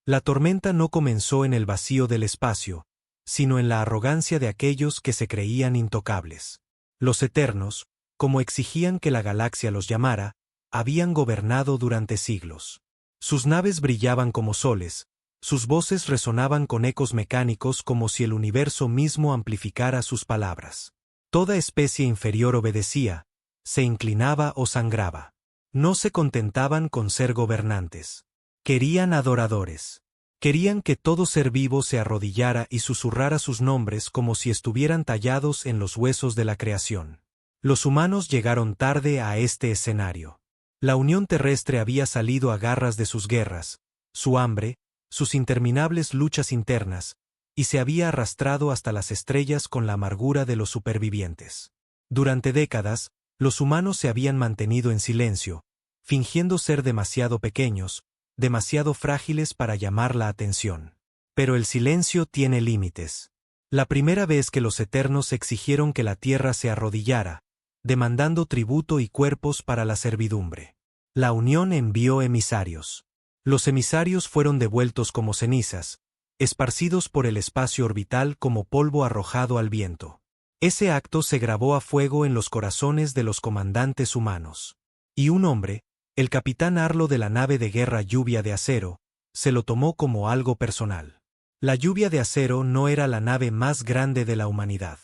La tormenta no comenzó en el vacío del espacio, sino en la arrogancia de aquellos que se creían intocables. Los Eternos, como exigían que la galaxia los llamara, habían gobernado durante siglos. Sus naves brillaban como soles, sus voces resonaban con ecos mecánicos como si el universo mismo amplificara sus palabras. Toda especie inferior obedecía, se inclinaba o sangraba. No se contentaban con ser gobernantes. Querían adoradores. Querían que todo ser vivo se arrodillara y susurrara sus nombres como si estuvieran tallados en los huesos de la creación. Los humanos llegaron tarde a este escenario. La Unión Terrestre había salido a garras de sus guerras, su hambre, sus interminables luchas internas, y se había arrastrado hasta las estrellas con la amargura de los supervivientes. Durante décadas, los humanos se habían mantenido en silencio, fingiendo ser demasiado pequeños, demasiado frágiles para llamar la atención. Pero el silencio tiene límites. La primera vez que los Eternos exigieron que la tierra se arrodillara, demandando tributo y cuerpos para la servidumbre. La Unión envió emisarios. Los emisarios fueron devueltos como cenizas, esparcidos por el espacio orbital como polvo arrojado al viento. Ese acto se grabó a fuego en los corazones de los comandantes humanos. Y un hombre, el capitán Arlo de la nave de guerra Lluvia de Acero, se lo tomó como algo personal. La Lluvia de Acero no era la nave más grande de la humanidad,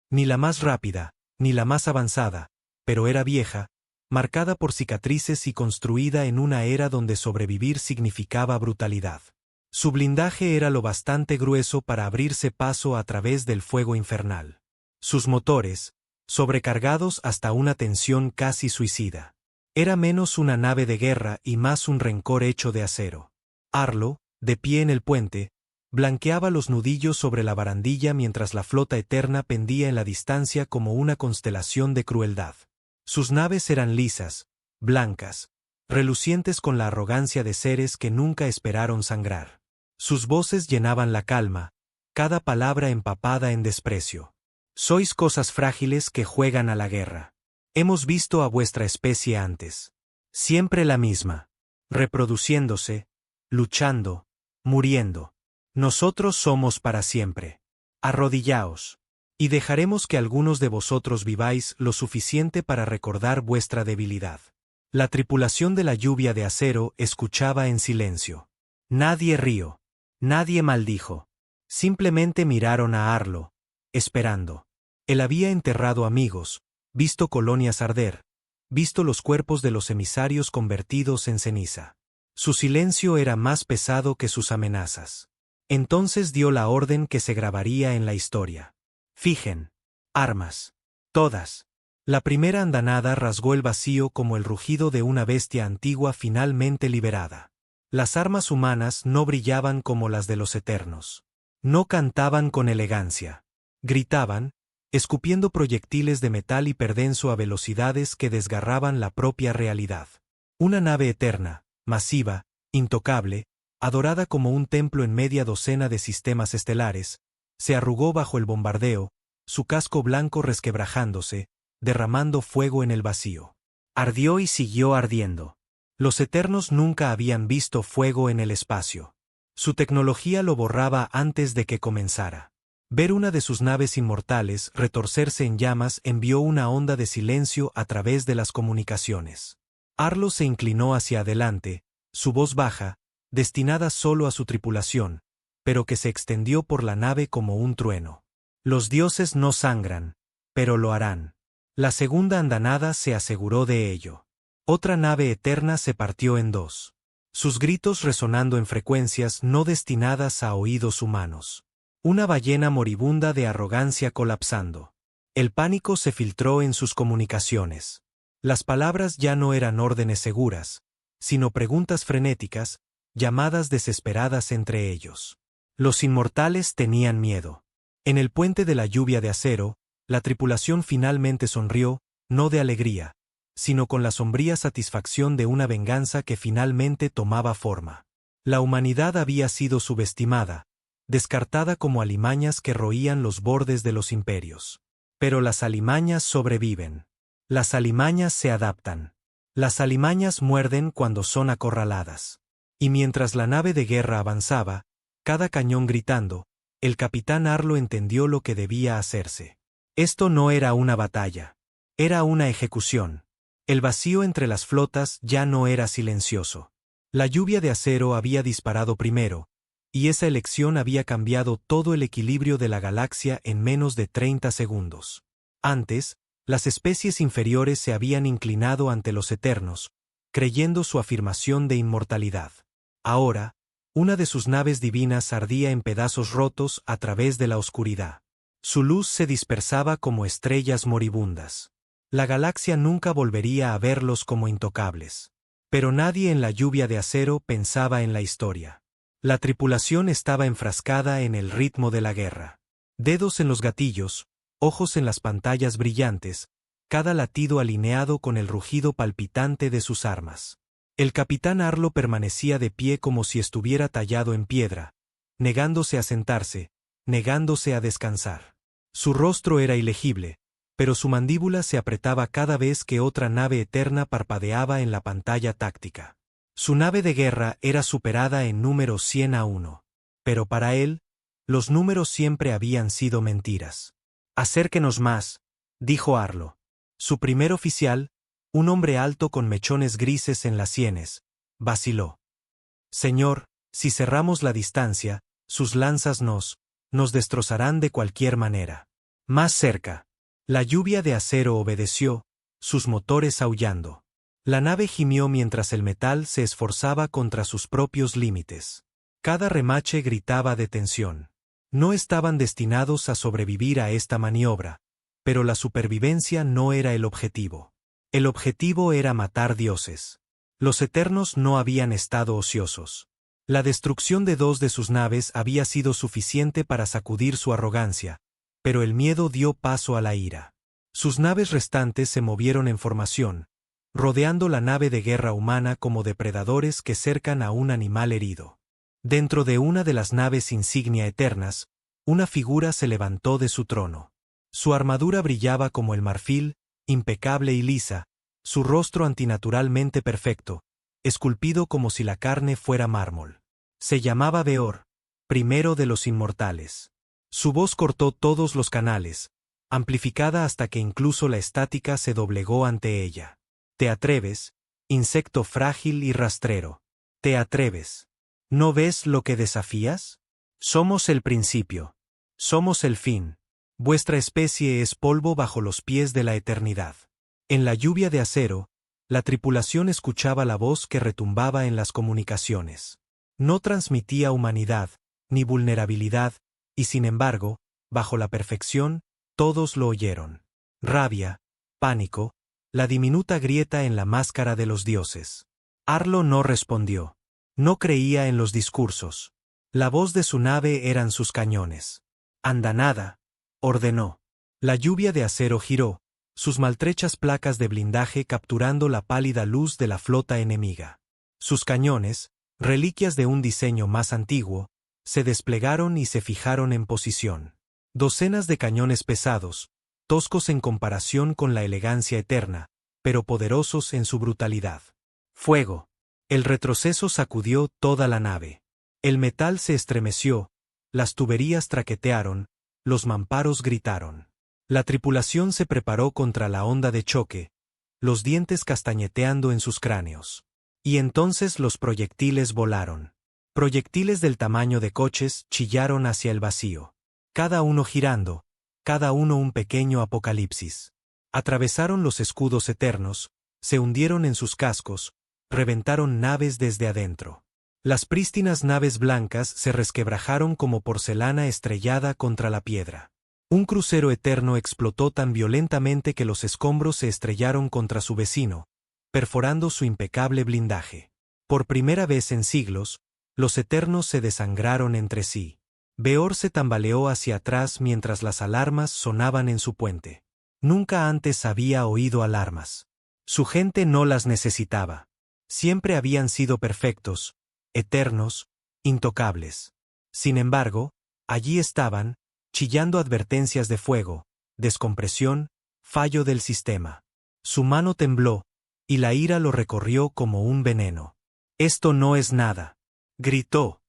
ni la más rápida, ni la más avanzada, pero era vieja, marcada por cicatrices y construida en una era donde sobrevivir significaba brutalidad. Su blindaje era lo bastante grueso para abrirse paso a través del fuego infernal. Sus motores, sobrecargados hasta una tensión casi suicida. Era menos una nave de guerra y más un rencor hecho de acero. Arlo, de pie en el puente, blanqueaba los nudillos sobre la barandilla mientras la flota eterna pendía en la distancia como una constelación de crueldad. Sus naves eran lisas, blancas, relucientes con la arrogancia de seres que nunca esperaron sangrar. Sus voces llenaban la calma, cada palabra empapada en desprecio. Sois cosas frágiles que juegan a la guerra. Hemos visto a vuestra especie antes. Siempre la misma. Reproduciéndose, luchando, muriendo. Nosotros somos para siempre. Arrodillaos. Y dejaremos que algunos de vosotros viváis lo suficiente para recordar vuestra debilidad. La tripulación de la Lluvia de Acero escuchaba en silencio. Nadie rió. Nadie maldijo. Simplemente miraron a Arlo, esperando. Él había enterrado amigos, visto colonias arder, visto los cuerpos de los emisarios convertidos en ceniza. Su silencio era más pesado que sus amenazas. Entonces dio la orden que se grabaría en la historia. Fijen. Armas. Todas. La primera andanada rasgó el vacío como el rugido de una bestia antigua finalmente liberada. Las armas humanas no brillaban como las de los Eternos. No cantaban con elegancia. Gritaban, escupiendo proyectiles de metal hiperdenso a velocidades que desgarraban la propia realidad. Una nave eterna, masiva, intocable, adorada como un templo en media docena de sistemas estelares, se arrugó bajo el bombardeo, su casco blanco resquebrajándose, derramando fuego en el vacío. Ardió y siguió ardiendo. Los Eternos nunca habían visto fuego en el espacio. Su tecnología lo borraba antes de que comenzara. Ver una de sus naves inmortales retorcerse en llamas envió una onda de silencio a través de las comunicaciones. Arlo se inclinó hacia adelante, su voz baja, destinada solo a su tripulación, pero que se extendió por la nave como un trueno. Los dioses no sangran, pero lo harán. La segunda andanada se aseguró de ello. Otra nave eterna se partió en dos. Sus gritos resonando en frecuencias no destinadas a oídos humanos. Una ballena moribunda de arrogancia colapsando. El pánico se filtró en sus comunicaciones. Las palabras ya no eran órdenes seguras, sino preguntas frenéticas, llamadas desesperadas entre ellos. Los inmortales tenían miedo. En el puente de la Lluvia de Acero, la tripulación finalmente sonrió, no de alegría, sino con la sombría satisfacción de una venganza que finalmente tomaba forma. La humanidad había sido subestimada, descartada como alimañas que roían los bordes de los imperios. Pero las alimañas sobreviven. Las alimañas se adaptan. Las alimañas muerden cuando son acorraladas. Y mientras la nave de guerra avanzaba, cada cañón gritando, el capitán Arlo entendió lo que debía hacerse. Esto no era una batalla. Era una ejecución. El vacío entre las flotas ya no era silencioso. La lluvia de acero había disparado primero, y esa elección había cambiado todo el equilibrio de la galaxia en menos de 30 segundos. Antes, las especies inferiores se habían inclinado ante los Eternos, creyendo su afirmación de inmortalidad. Ahora, una de sus naves divinas ardía en pedazos rotos a través de la oscuridad. Su luz se dispersaba como estrellas moribundas. La galaxia nunca volvería a verlos como intocables. Pero nadie en la lluvia de acero pensaba en la historia. La tripulación estaba enfrascada en el ritmo de la guerra. Dedos en los gatillos, ojos en las pantallas brillantes, cada latido alineado con el rugido palpitante de sus armas. El capitán Arlo permanecía de pie como si estuviera tallado en piedra, negándose a sentarse, negándose a descansar. Su rostro era ilegible, pero su mandíbula se apretaba cada vez que otra nave eterna parpadeaba en la pantalla táctica. Su nave de guerra era superada en números 100-1. Pero para él, los números siempre habían sido mentiras. «Acérquenos más», dijo Arlo. Su primer oficial, un hombre alto con mechones grises en las sienes, vaciló. «Señor, si cerramos la distancia, sus lanzas nos destrozarán de cualquier manera». Más cerca. La lluvia de acero obedeció, sus motores aullando. La nave gimió mientras el metal se esforzaba contra sus propios límites. Cada remache gritaba de tensión. No estaban destinados a sobrevivir a esta maniobra, pero la supervivencia no era el objetivo. El objetivo era matar dioses. Los Eternos no habían estado ociosos. La destrucción de 2 de sus naves había sido suficiente para sacudir su arrogancia, pero el miedo dio paso a la ira. Sus naves restantes se movieron en formación, rodeando la nave de guerra humana como depredadores que cercan a un animal herido. Dentro de una de las naves insignia eternas, una figura se levantó de su trono. Su armadura brillaba como el marfil, impecable y lisa, su rostro antinaturalmente perfecto, esculpido como si la carne fuera mármol. Se llamaba Beor, primero de los inmortales. Su voz cortó todos los canales, amplificada hasta que incluso la estática se doblegó ante ella. «¿Te atreves, insecto frágil y rastrero? ¿Te atreves? ¿No ves lo que desafías? Somos el principio. Somos el fin. Vuestra especie es polvo bajo los pies de la eternidad». En la lluvia de acero, la tripulación escuchaba la voz que retumbaba en las comunicaciones. No transmitía humanidad, ni vulnerabilidad, y sin embargo, bajo la perfección, todos lo oyeron. Rabia, pánico, la diminuta grieta en la máscara de los dioses. Arlo no respondió. No creía en los discursos. La voz de su nave eran sus cañones. «Andanada», ordenó. La lluvia de acero giró, sus maltrechas placas de blindaje capturando la pálida luz de la flota enemiga. Sus cañones, reliquias de un diseño más antiguo, se desplegaron y se fijaron en posición. Docenas de cañones pesados, toscos en comparación con la elegancia eterna, pero poderosos en su brutalidad. Fuego. El retroceso sacudió toda la nave. El metal se estremeció, las tuberías traquetearon, los mamparos gritaron. La tripulación se preparó contra la onda de choque, los dientes castañeteando en sus cráneos. Y entonces los proyectiles volaron. Proyectiles del tamaño de coches chillaron hacia el vacío. Cada uno girando, cada uno un pequeño apocalipsis. Atravesaron los escudos eternos, se hundieron en sus cascos, reventaron naves desde adentro. Las prístinas naves blancas se resquebrajaron como porcelana estrellada contra la piedra. Un crucero eterno explotó tan violentamente que los escombros se estrellaron contra su vecino, perforando su impecable blindaje. Por primera vez en siglos, los Eternos se desangraron entre sí. Beor se tambaleó hacia atrás mientras las alarmas sonaban en su puente. Nunca antes había oído alarmas. Su gente no las necesitaba. Siempre habían sido perfectos, eternos, intocables. Sin embargo, allí estaban, chillando advertencias de fuego, descompresión, fallo del sistema. Su mano tembló, y la ira lo recorrió como un veneno. Esto no es nada. Gritó.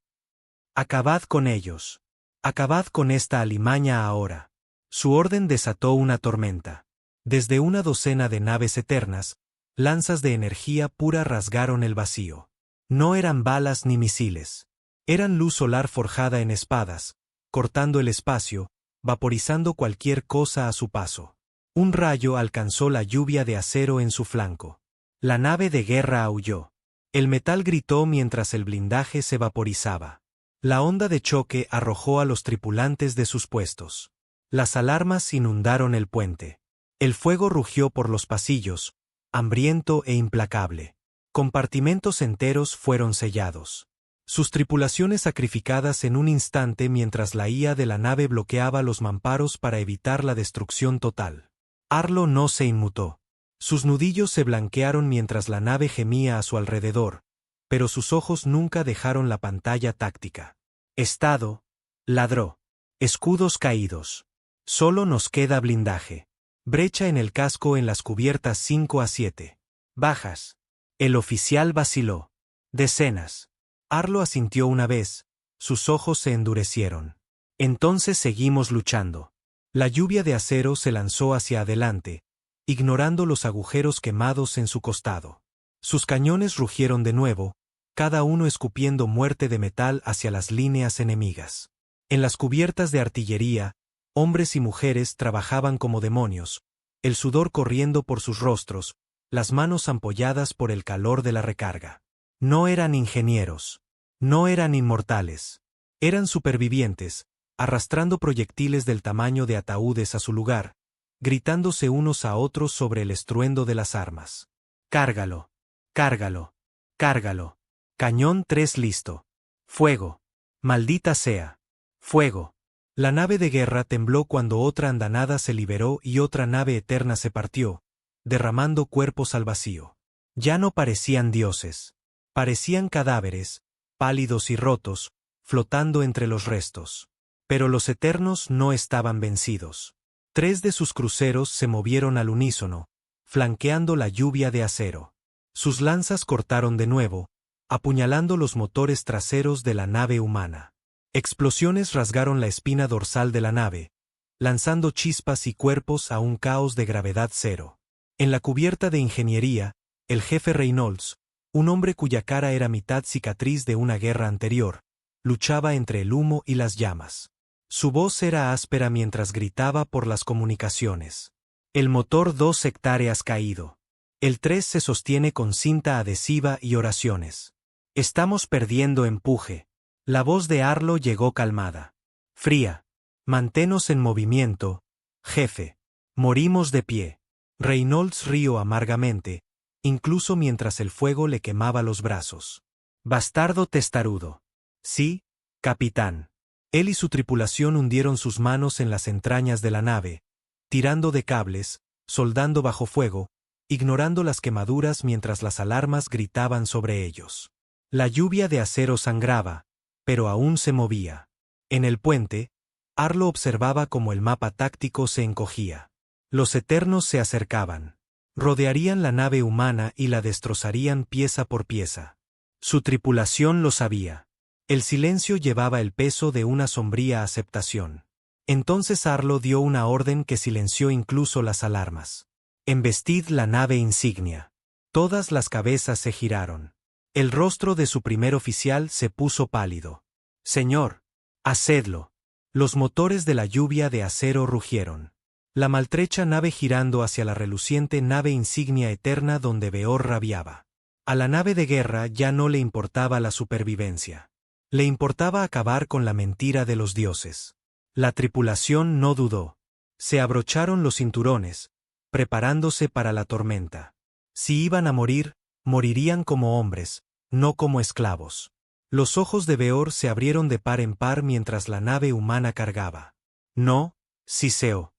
Acabad con ellos. Acabad con esta alimaña ahora. Su orden desató una tormenta. Desde una docena de naves eternas, lanzas de energía pura rasgaron el vacío. No eran balas ni misiles. Eran luz solar forjada en espadas, cortando el espacio, vaporizando cualquier cosa a su paso. Un rayo alcanzó la lluvia de acero en su flanco. La nave de guerra aulló. El metal gritó mientras el blindaje se vaporizaba. La onda de choque arrojó a los tripulantes de sus puestos. Las alarmas inundaron el puente. El fuego rugió por los pasillos, hambriento e implacable. Compartimentos enteros fueron sellados. Sus tripulaciones sacrificadas en un instante mientras la IA de la nave bloqueaba los mamparos para evitar la destrucción total. Arlo no se inmutó. Sus nudillos se blanquearon mientras la nave gemía a su alrededor, pero sus ojos nunca dejaron la pantalla táctica. Estado, ladró. Escudos caídos. Solo nos queda blindaje. Brecha en el casco en las cubiertas 5 a 7. Bajas. El oficial vaciló. Decenas. Arlo asintió una vez, sus ojos se endurecieron. Entonces seguimos luchando. La lluvia de acero se lanzó hacia adelante, ignorando los agujeros quemados en su costado. Sus cañones rugieron de nuevo, cada uno escupiendo muerte de metal hacia las líneas enemigas. En las cubiertas de artillería, hombres y mujeres trabajaban como demonios, el sudor corriendo por sus rostros, las manos ampolladas por el calor de la recarga. No eran ingenieros. No eran inmortales. Eran supervivientes, arrastrando proyectiles del tamaño de ataúdes a su lugar, gritándose unos a otros sobre el estruendo de las armas. Cárgalo. Cárgalo. Cárgalo. Cañón 3 listo. Fuego. Maldita sea. Fuego. La nave de guerra tembló cuando otra andanada se liberó y otra nave eterna se partió, derramando cuerpos al vacío. Ya no parecían dioses. Parecían cadáveres, pálidos y rotos, flotando entre los restos. Pero los eternos no estaban vencidos. 3 de sus cruceros se movieron al unísono, flanqueando la lluvia de acero. Sus lanzas cortaron de nuevo, apuñalando los motores traseros de la nave humana. Explosiones rasgaron la espina dorsal de la nave, lanzando chispas y cuerpos a un caos de gravedad cero. En la cubierta de ingeniería, el jefe Reynolds, un hombre cuya cara era mitad cicatriz de una guerra anterior, luchaba entre el humo y las llamas. Su voz era áspera mientras gritaba por las comunicaciones. El motor 2 hectáreas caído. El 3 se sostiene con cinta adhesiva y oraciones. Estamos perdiendo empuje. La voz de Arlo llegó calmada. Fría. Manténos en movimiento, jefe. Morimos de pie. Reynolds rió amargamente, incluso mientras el fuego le quemaba los brazos. Bastardo testarudo. Sí, capitán. Él y su tripulación hundieron sus manos en las entrañas de la nave, tirando de cables, soldando bajo fuego, ignorando las quemaduras mientras las alarmas gritaban sobre ellos. La lluvia de acero sangraba, pero aún se movía. En el puente, Arlo observaba cómo el mapa táctico se encogía. Los eternos se acercaban. Rodearían la nave humana y la destrozarían pieza por pieza. Su tripulación lo sabía. El silencio llevaba el peso de una sombría aceptación. Entonces Arlo dio una orden que silenció incluso las alarmas. Embestid la nave insignia. Todas las cabezas se giraron. El rostro de su primer oficial se puso pálido. Señor, hacedlo. Los motores de la lluvia de acero rugieron. La maltrecha nave girando hacia la reluciente nave insignia eterna donde Beor rabiaba. A la nave de guerra ya no le importaba la supervivencia. Le importaba acabar con la mentira de los dioses. La tripulación no dudó. Se abrocharon los cinturones, preparándose para la tormenta. Si iban a morir, morirían como hombres, no como esclavos. Los ojos de Beor se abrieron de par en par mientras la nave humana cargaba. No, Siseo.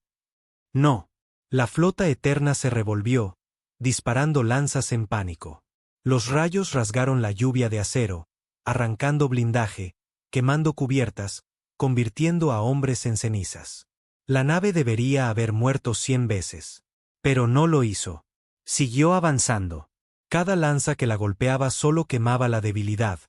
No. La flota eterna se revolvió, disparando lanzas en pánico. Los rayos rasgaron la lluvia de acero, arrancando blindaje, quemando cubiertas, convirtiendo a hombres en cenizas. La nave debería haber muerto 100 veces. Pero no lo hizo. Siguió avanzando. Cada lanza que la golpeaba solo quemaba la debilidad,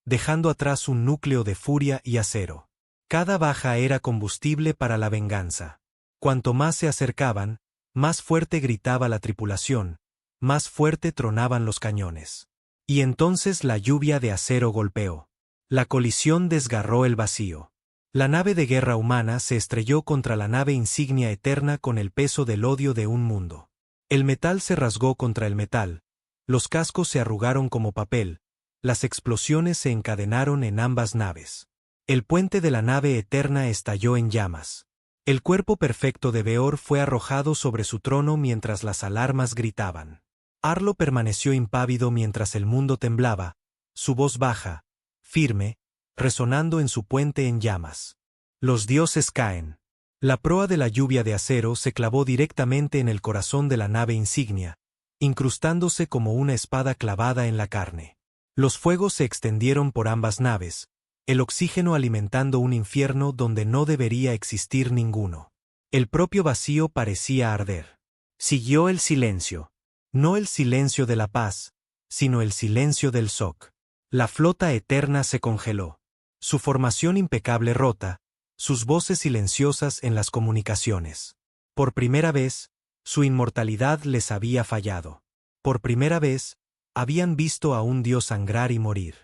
dejando atrás un núcleo de furia y acero. Cada baja era combustible para la venganza. Cuanto más se acercaban, más fuerte gritaba la tripulación, más fuerte tronaban los cañones. Y entonces la lluvia de acero golpeó. La colisión desgarró el vacío. La nave de guerra humana se estrelló contra la nave insignia eterna con el peso del odio de un mundo. El metal se rasgó contra el metal, los cascos se arrugaron como papel, las explosiones se encadenaron en ambas naves. El puente de la nave eterna estalló en llamas. El cuerpo perfecto de Beor fue arrojado sobre su trono mientras las alarmas gritaban. Arlo permaneció impávido mientras el mundo temblaba, su voz baja, firme, resonando en su puente en llamas. Los dioses caen. La proa de la lluvia de acero se clavó directamente en el corazón de la nave insignia, incrustándose como una espada clavada en la carne. Los fuegos se extendieron por ambas naves, el oxígeno alimentando un infierno donde no debería existir ninguno. El propio vacío parecía arder. Siguió el silencio. No el silencio de la paz, sino el silencio del shock. La flota eterna se congeló. Su formación impecable rota, sus voces silenciosas en las comunicaciones. Por primera vez, su inmortalidad les había fallado. Por primera vez, habían visto a un dios sangrar y morir.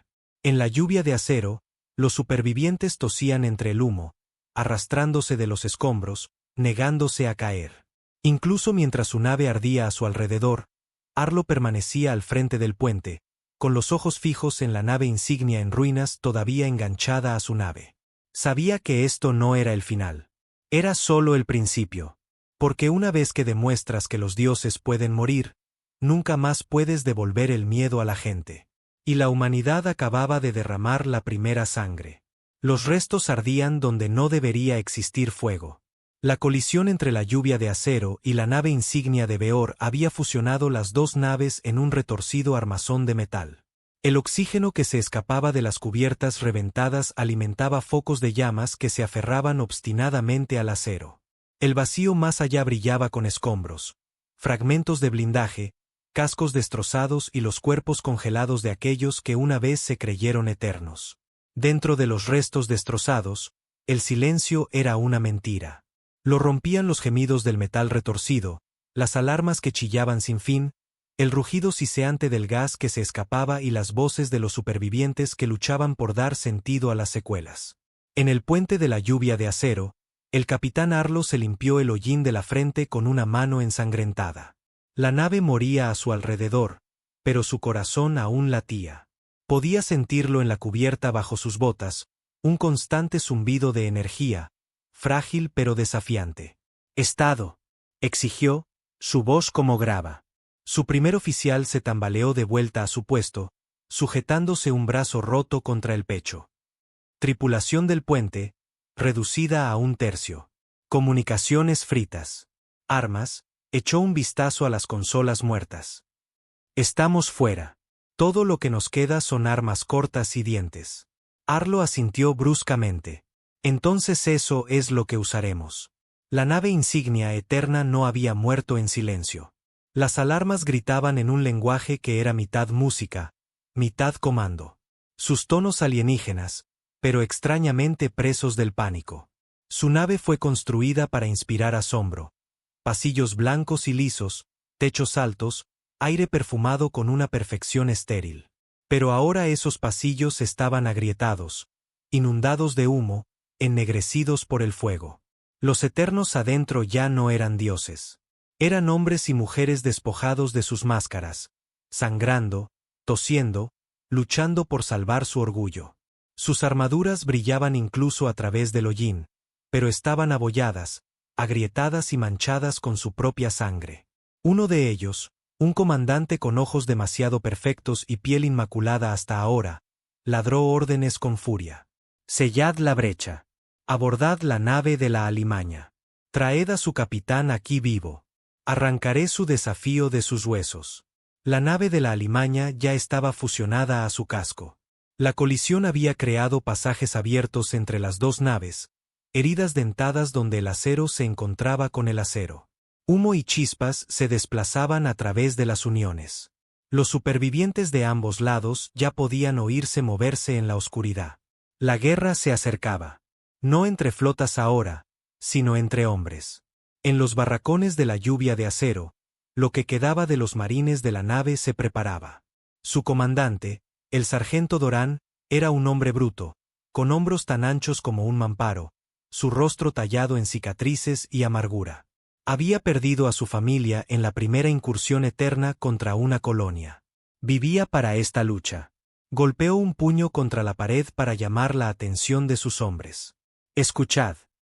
En la lluvia de acero, los supervivientes tosían entre el humo, arrastrándose de los escombros, negándose a caer. Incluso mientras su nave ardía a su alrededor, Arlo permanecía al frente del puente, con los ojos fijos en la nave insignia en ruinas todavía enganchada a su nave. Sabía que esto no era el final. Era solo el principio. Porque una vez que demuestras que los dioses pueden morir, nunca más puedes devolver el miedo a la gente. Y la humanidad acababa de derramar la primera sangre. Los restos ardían donde no debería existir fuego. La colisión entre la lluvia de acero y la nave insignia de Beor había fusionado las dos naves en un retorcido armazón de metal. El oxígeno que se escapaba de las cubiertas reventadas alimentaba focos de llamas que se aferraban obstinadamente al acero. El vacío más allá brillaba con escombros, fragmentos de blindaje, cascos destrozados y los cuerpos congelados de aquellos que una vez se creyeron eternos. Dentro de los restos destrozados, el silencio era una mentira. Lo rompían los gemidos del metal retorcido, las alarmas que chillaban sin fin, el rugido siseante del gas que se escapaba y las voces de los supervivientes que luchaban por dar sentido a las secuelas. En el puente de la lluvia de acero, el capitán Arlo se limpió el hollín de la frente con una mano ensangrentada. La nave moría a su alrededor, pero su corazón aún latía. Podía sentirlo en la cubierta bajo sus botas, un constante zumbido de energía, frágil pero desafiante. «Estado», exigió, su voz como grava. Su primer oficial se tambaleó de vuelta a su puesto, sujetándose un brazo roto contra el pecho. Tripulación del puente, reducida a un tercio. Comunicaciones fritas. Armas, echó un vistazo a las consolas muertas. Estamos fuera. Todo lo que nos queda son armas cortas y dientes. Arlo asintió bruscamente. Entonces eso es lo que usaremos. La nave insignia eterna no había muerto en silencio. Las alarmas gritaban en un lenguaje que era mitad música, mitad comando. Sus tonos alienígenas, pero extrañamente presos del pánico. Su nave fue construida para inspirar asombro. Pasillos blancos y lisos, techos altos, aire perfumado con una perfección estéril. Pero ahora esos pasillos estaban agrietados, inundados de humo, ennegrecidos por el fuego. Los eternos adentro ya no eran dioses. Eran hombres y mujeres despojados de sus máscaras, sangrando, tosiendo, luchando por salvar su orgullo. Sus armaduras brillaban incluso a través del hollín, pero estaban abolladas, agrietadas y manchadas con su propia sangre. Uno de ellos, un comandante con ojos demasiado perfectos y piel inmaculada hasta ahora, ladró órdenes con furia. «Sellad la brecha. Abordad la nave de la alimaña. Traed a su capitán aquí vivo. Arrancaré su desafío de sus huesos». La nave de la alimaña ya estaba fusionada a su casco. La colisión había creado pasajes abiertos entre las dos naves, heridas dentadas donde el acero se encontraba con el acero. Humo y chispas se desplazaban a través de las uniones. Los supervivientes de ambos lados ya podían oírse moverse en la oscuridad. La guerra se acercaba. No entre flotas ahora, sino entre hombres. En los barracones de la lluvia de acero, lo que quedaba de los marines de la nave se preparaba. Su comandante, el sargento Doran, era un hombre bruto, con hombros tan anchos como un mamparo, su rostro tallado en cicatrices y amargura. Había perdido a su familia en la primera incursión eterna contra una colonia. Vivía para esta lucha. Golpeó un puño contra la pared para llamar la atención de sus hombres. Escuchad.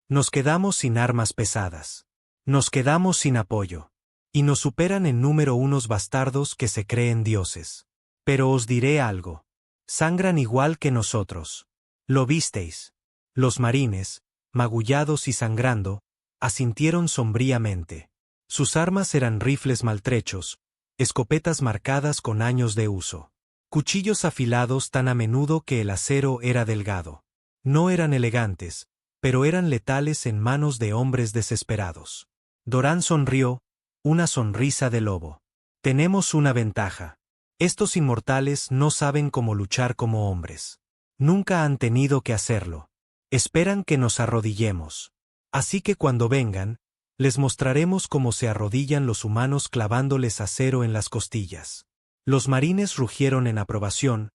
Nos quedamos sin armas pesadas. Nos quedamos sin apoyo. Y nos superan en número unos bastardos que se creen dioses. Pero os diré algo. Sangran igual que nosotros. ¿Lo visteis? Los marines, magullados y sangrando, asintieron sombríamente. Sus armas eran rifles maltrechos, escopetas marcadas con años de uso. Cuchillos afilados tan a menudo que el acero era delgado. No eran elegantes, pero eran letales en manos de hombres desesperados. Doran sonrió, una sonrisa de lobo. Tenemos una ventaja. Estos inmortales no saben cómo luchar como hombres. Nunca han tenido que hacerlo. Esperan que nos arrodillemos. Así que cuando vengan, les mostraremos cómo se arrodillan los humanos clavándoles acero en las costillas. Los marines rugieron en aprobación,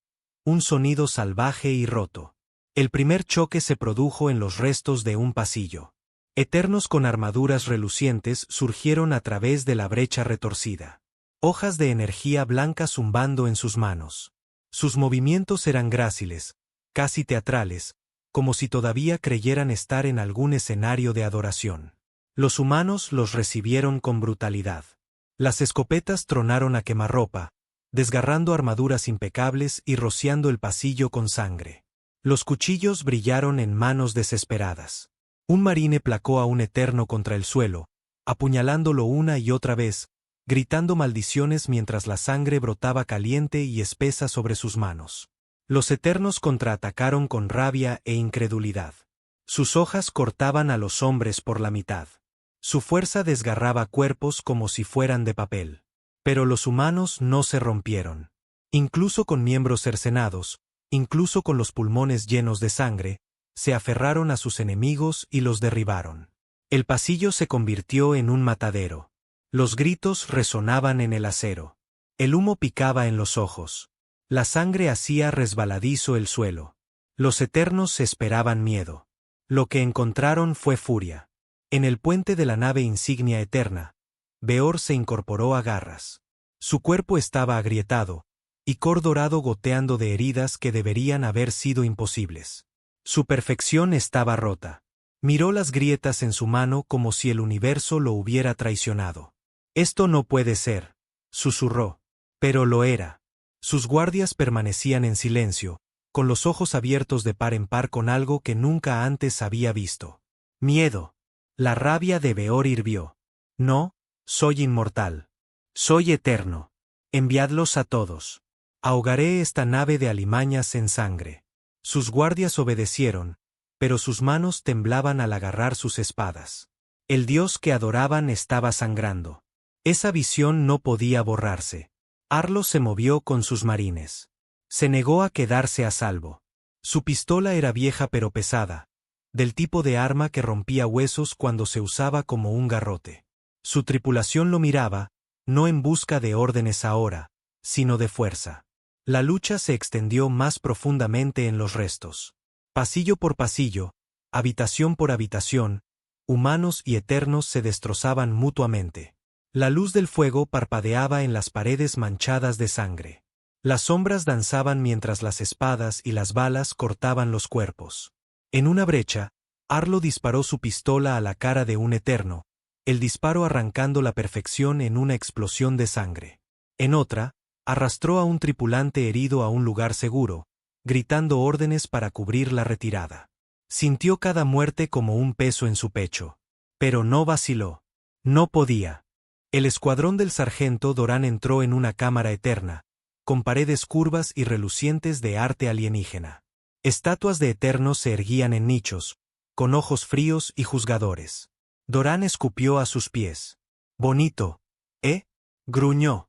un sonido salvaje y roto. El primer choque se produjo en los restos de un pasillo. Eternos con armaduras relucientes surgieron a través de la brecha retorcida. Hojas de energía blanca zumbando en sus manos. Sus movimientos eran gráciles, casi teatrales, como si todavía creyeran estar en algún escenario de adoración. Los humanos los recibieron con brutalidad. Las escopetas tronaron a quemarropa, desgarrando armaduras impecables y rociando el pasillo con sangre. Los cuchillos brillaron en manos desesperadas. Un marine placó a un eterno contra el suelo, apuñalándolo una y otra vez, gritando maldiciones mientras la sangre brotaba caliente y espesa sobre sus manos. Los eternos contraatacaron con rabia e incredulidad. Sus hojas cortaban a los hombres por la mitad. Su fuerza desgarraba cuerpos como si fueran de papel. Pero los humanos no se rompieron. Incluso con miembros cercenados, incluso con los pulmones llenos de sangre, se aferraron a sus enemigos y los derribaron. El pasillo se convirtió en un matadero. Los gritos resonaban en el acero. El humo picaba en los ojos. La sangre hacía resbaladizo el suelo. Los eternos esperaban miedo. Lo que encontraron fue furia. En el puente de la nave insignia eterna, Beor se incorporó a garras. Su cuerpo estaba agrietado, y cor dorado goteando de heridas que deberían haber sido imposibles. Su perfección estaba rota. Miró las grietas en su mano como si el universo lo hubiera traicionado. Esto no puede ser, susurró. Pero lo era. Sus guardias permanecían en silencio, con los ojos abiertos de par en par con algo que nunca antes había visto. Miedo. La rabia de Beor hirvió. No, soy inmortal. Soy eterno. Enviadlos a todos. Ahogaré esta nave de alimañas en sangre. Sus guardias obedecieron, pero sus manos temblaban al agarrar sus espadas. El dios que adoraban estaba sangrando. Esa visión no podía borrarse. Arlo se movió con sus marines. Se negó a quedarse a salvo. Su pistola era vieja pero pesada, del tipo de arma que rompía huesos cuando se usaba como un garrote. Su tripulación lo miraba, no en busca de órdenes ahora, sino de fuerza. La lucha se extendió más profundamente en los restos. Pasillo por pasillo, habitación por habitación, humanos y eternos se destrozaban mutuamente. La luz del fuego parpadeaba en las paredes manchadas de sangre. Las sombras danzaban mientras las espadas y las balas cortaban los cuerpos. En una brecha, Arlo disparó su pistola a la cara de un eterno, el disparo arrancando la perfección en una explosión de sangre. En otra, arrastró a un tripulante herido a un lugar seguro, gritando órdenes para cubrir la retirada. Sintió cada muerte como un peso en su pecho. Pero no vaciló. No podía. El escuadrón del sargento Doran entró en una cámara eterna, con paredes curvas y relucientes de arte alienígena. Estatuas de eternos se erguían en nichos, con ojos fríos y juzgadores. Doran escupió a sus pies. «Bonito, ¿eh?», gruñó.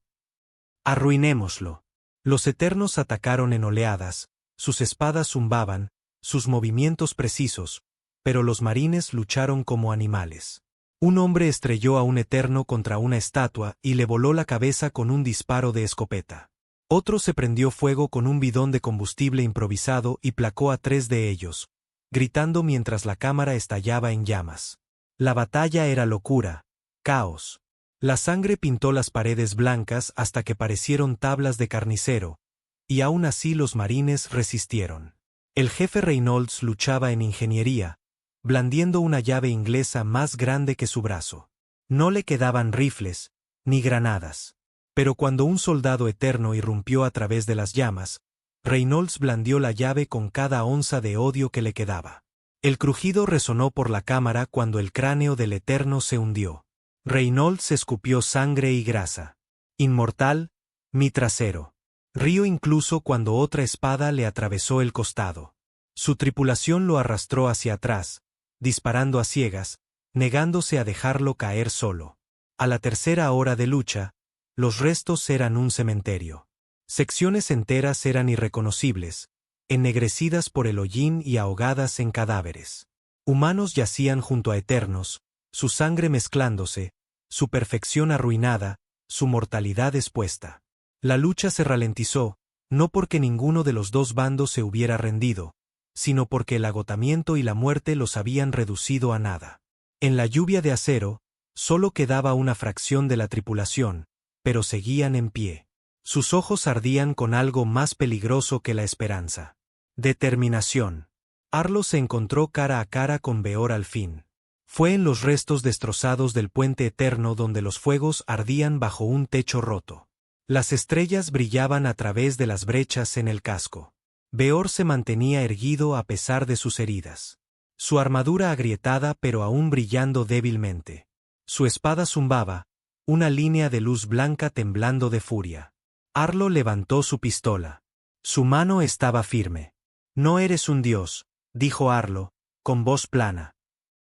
Arruinémoslo. Los Eternos atacaron en oleadas, sus espadas zumbaban, sus movimientos precisos, pero los marines lucharon como animales. Un hombre estrelló a un Eterno contra una estatua y le voló la cabeza con un disparo de escopeta. Otro se prendió fuego con un bidón de combustible improvisado y placó a 3 de ellos, gritando mientras la cámara estallaba en llamas. La batalla era locura, caos. La sangre pintó las paredes blancas hasta que parecieron tablas de carnicero, y aún así los marines resistieron. El jefe Reynolds luchaba en ingeniería, blandiendo una llave inglesa más grande que su brazo. No le quedaban rifles, ni granadas. Pero cuando un soldado eterno irrumpió a través de las llamas, Reynolds blandió la llave con cada onza de odio que le quedaba. El crujido resonó por la cámara cuando el cráneo del eterno se hundió. Reynolds escupió sangre y grasa. Inmortal, mi trasero. Rió incluso cuando otra espada le atravesó el costado. Su tripulación lo arrastró hacia atrás, disparando a ciegas, negándose a dejarlo caer solo. A la tercera hora de lucha, los restos eran un cementerio. Secciones enteras eran irreconocibles, ennegrecidas por el hollín y ahogadas en cadáveres. Humanos yacían junto a eternos, su sangre mezclándose, su perfección arruinada, su mortalidad expuesta. La lucha se ralentizó, no porque ninguno de los dos bandos se hubiera rendido, sino porque el agotamiento y la muerte los habían reducido a nada. En la lluvia de acero, solo quedaba una fracción de la tripulación, pero seguían en pie. Sus ojos ardían con algo más peligroso que la esperanza. Determinación. Arlo se encontró cara a cara con Beor al fin. Fue en los restos destrozados del puente eterno donde los fuegos ardían bajo un techo roto. Las estrellas brillaban a través de las brechas en el casco. Beor se mantenía erguido a pesar de sus heridas. Su armadura agrietada pero aún brillando débilmente. Su espada zumbaba, una línea de luz blanca temblando de furia. Arlo levantó su pistola. Su mano estaba firme. No eres un dios, dijo Arlo, con voz plana.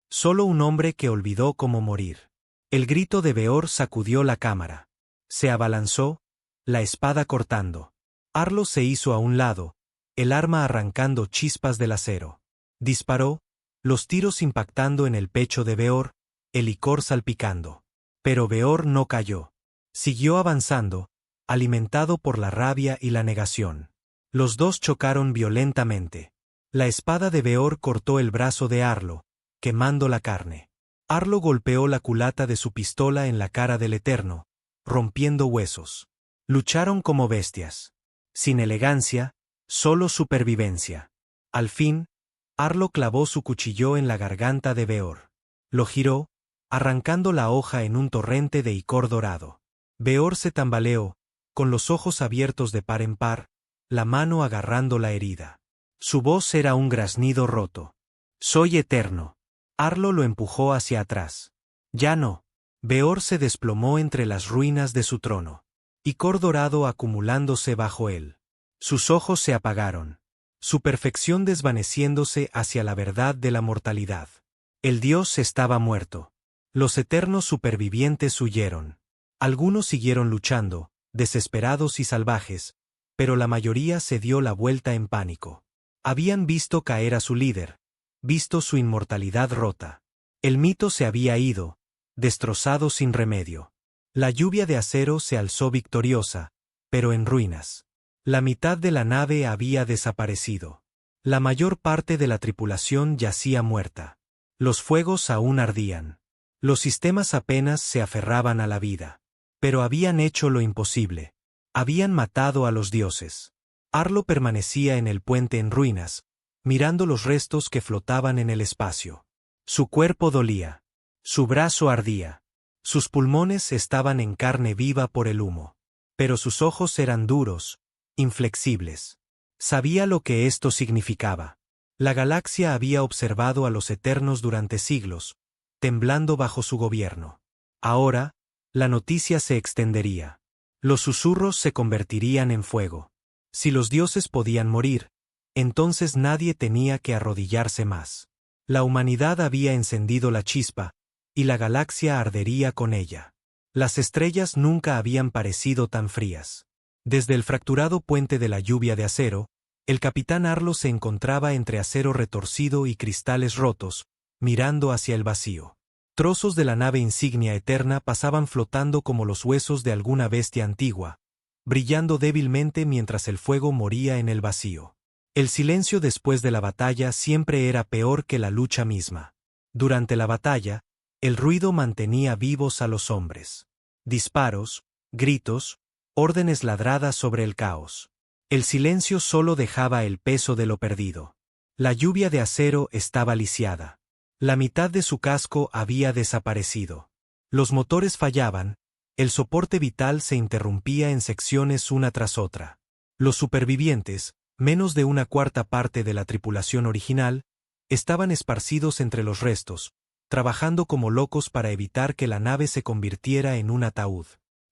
Solo un hombre que olvidó cómo morir. El grito de Beor sacudió la cámara. Se abalanzó, la espada cortando. Arlo se hizo a un lado, el arma arrancando chispas del acero. Disparó, los tiros impactando en el pecho de Beor, el licor salpicando. Pero Beor no cayó. Siguió avanzando, alimentado por la rabia y la negación. Los dos chocaron violentamente. La espada de Beor cortó el brazo de Arlo, quemando la carne. Arlo golpeó la culata de su pistola en la cara del Eterno, rompiendo huesos. Lucharon como bestias. Sin elegancia, solo supervivencia. Al fin, Arlo clavó su cuchillo en la garganta de Beor. Lo giró, arrancando la hoja en un torrente de icor dorado. Beor se tambaleó, con los ojos abiertos de par en par, la mano agarrando la herida. Su voz era un graznido roto. «Soy eterno». Arlo lo empujó hacia atrás. «Ya no». Beor se desplomó entre las ruinas de su trono. Icor dorado acumulándose bajo él. Sus ojos se apagaron. Su perfección desvaneciéndose hacia la verdad de la mortalidad. El dios estaba muerto. Los eternos supervivientes huyeron. Algunos siguieron luchando, desesperados y salvajes, pero la mayoría se dio la vuelta en pánico. Habían visto caer a su líder, visto su inmortalidad rota. El mito se había ido, destrozado sin remedio. La lluvia de acero se alzó victoriosa, pero en ruinas. La mitad de la nave había desaparecido. La mayor parte de la tripulación yacía muerta. Los fuegos aún ardían. Los sistemas apenas se aferraban a la vida. Pero habían hecho lo imposible. Habían matado a los dioses. Arlo permanecía en el puente en ruinas, mirando los restos que flotaban en el espacio. Su cuerpo dolía. Su brazo ardía. Sus pulmones estaban en carne viva por el humo. Pero sus ojos eran duros, inflexibles. Sabía lo que esto significaba. La galaxia había observado a los eternos durante siglos, temblando bajo su gobierno. Ahora, la noticia se extendería. Los susurros se convertirían en fuego. Si los dioses podían morir, entonces nadie tenía que arrodillarse más. La humanidad había encendido la chispa, y la galaxia ardería con ella. Las estrellas nunca habían parecido tan frías. Desde el fracturado puente de la lluvia de acero, el capitán Arlo se encontraba entre acero retorcido y cristales rotos, mirando hacia el vacío. Trozos de la nave insignia eterna pasaban flotando como los huesos de alguna bestia antigua, brillando débilmente mientras el fuego moría en el vacío. El silencio después de la batalla siempre era peor que la lucha misma. Durante la batalla, el ruido mantenía vivos a los hombres. Disparos, gritos, órdenes ladradas sobre el caos. El silencio solo dejaba el peso de lo perdido. La lluvia de acero estaba lisiada. La mitad de su casco había desaparecido. Los motores fallaban, el soporte vital se interrumpía en secciones una tras otra. Los supervivientes, menos de una cuarta parte de la tripulación original, estaban esparcidos entre los restos, trabajando como locos para evitar que la nave se convirtiera en un ataúd.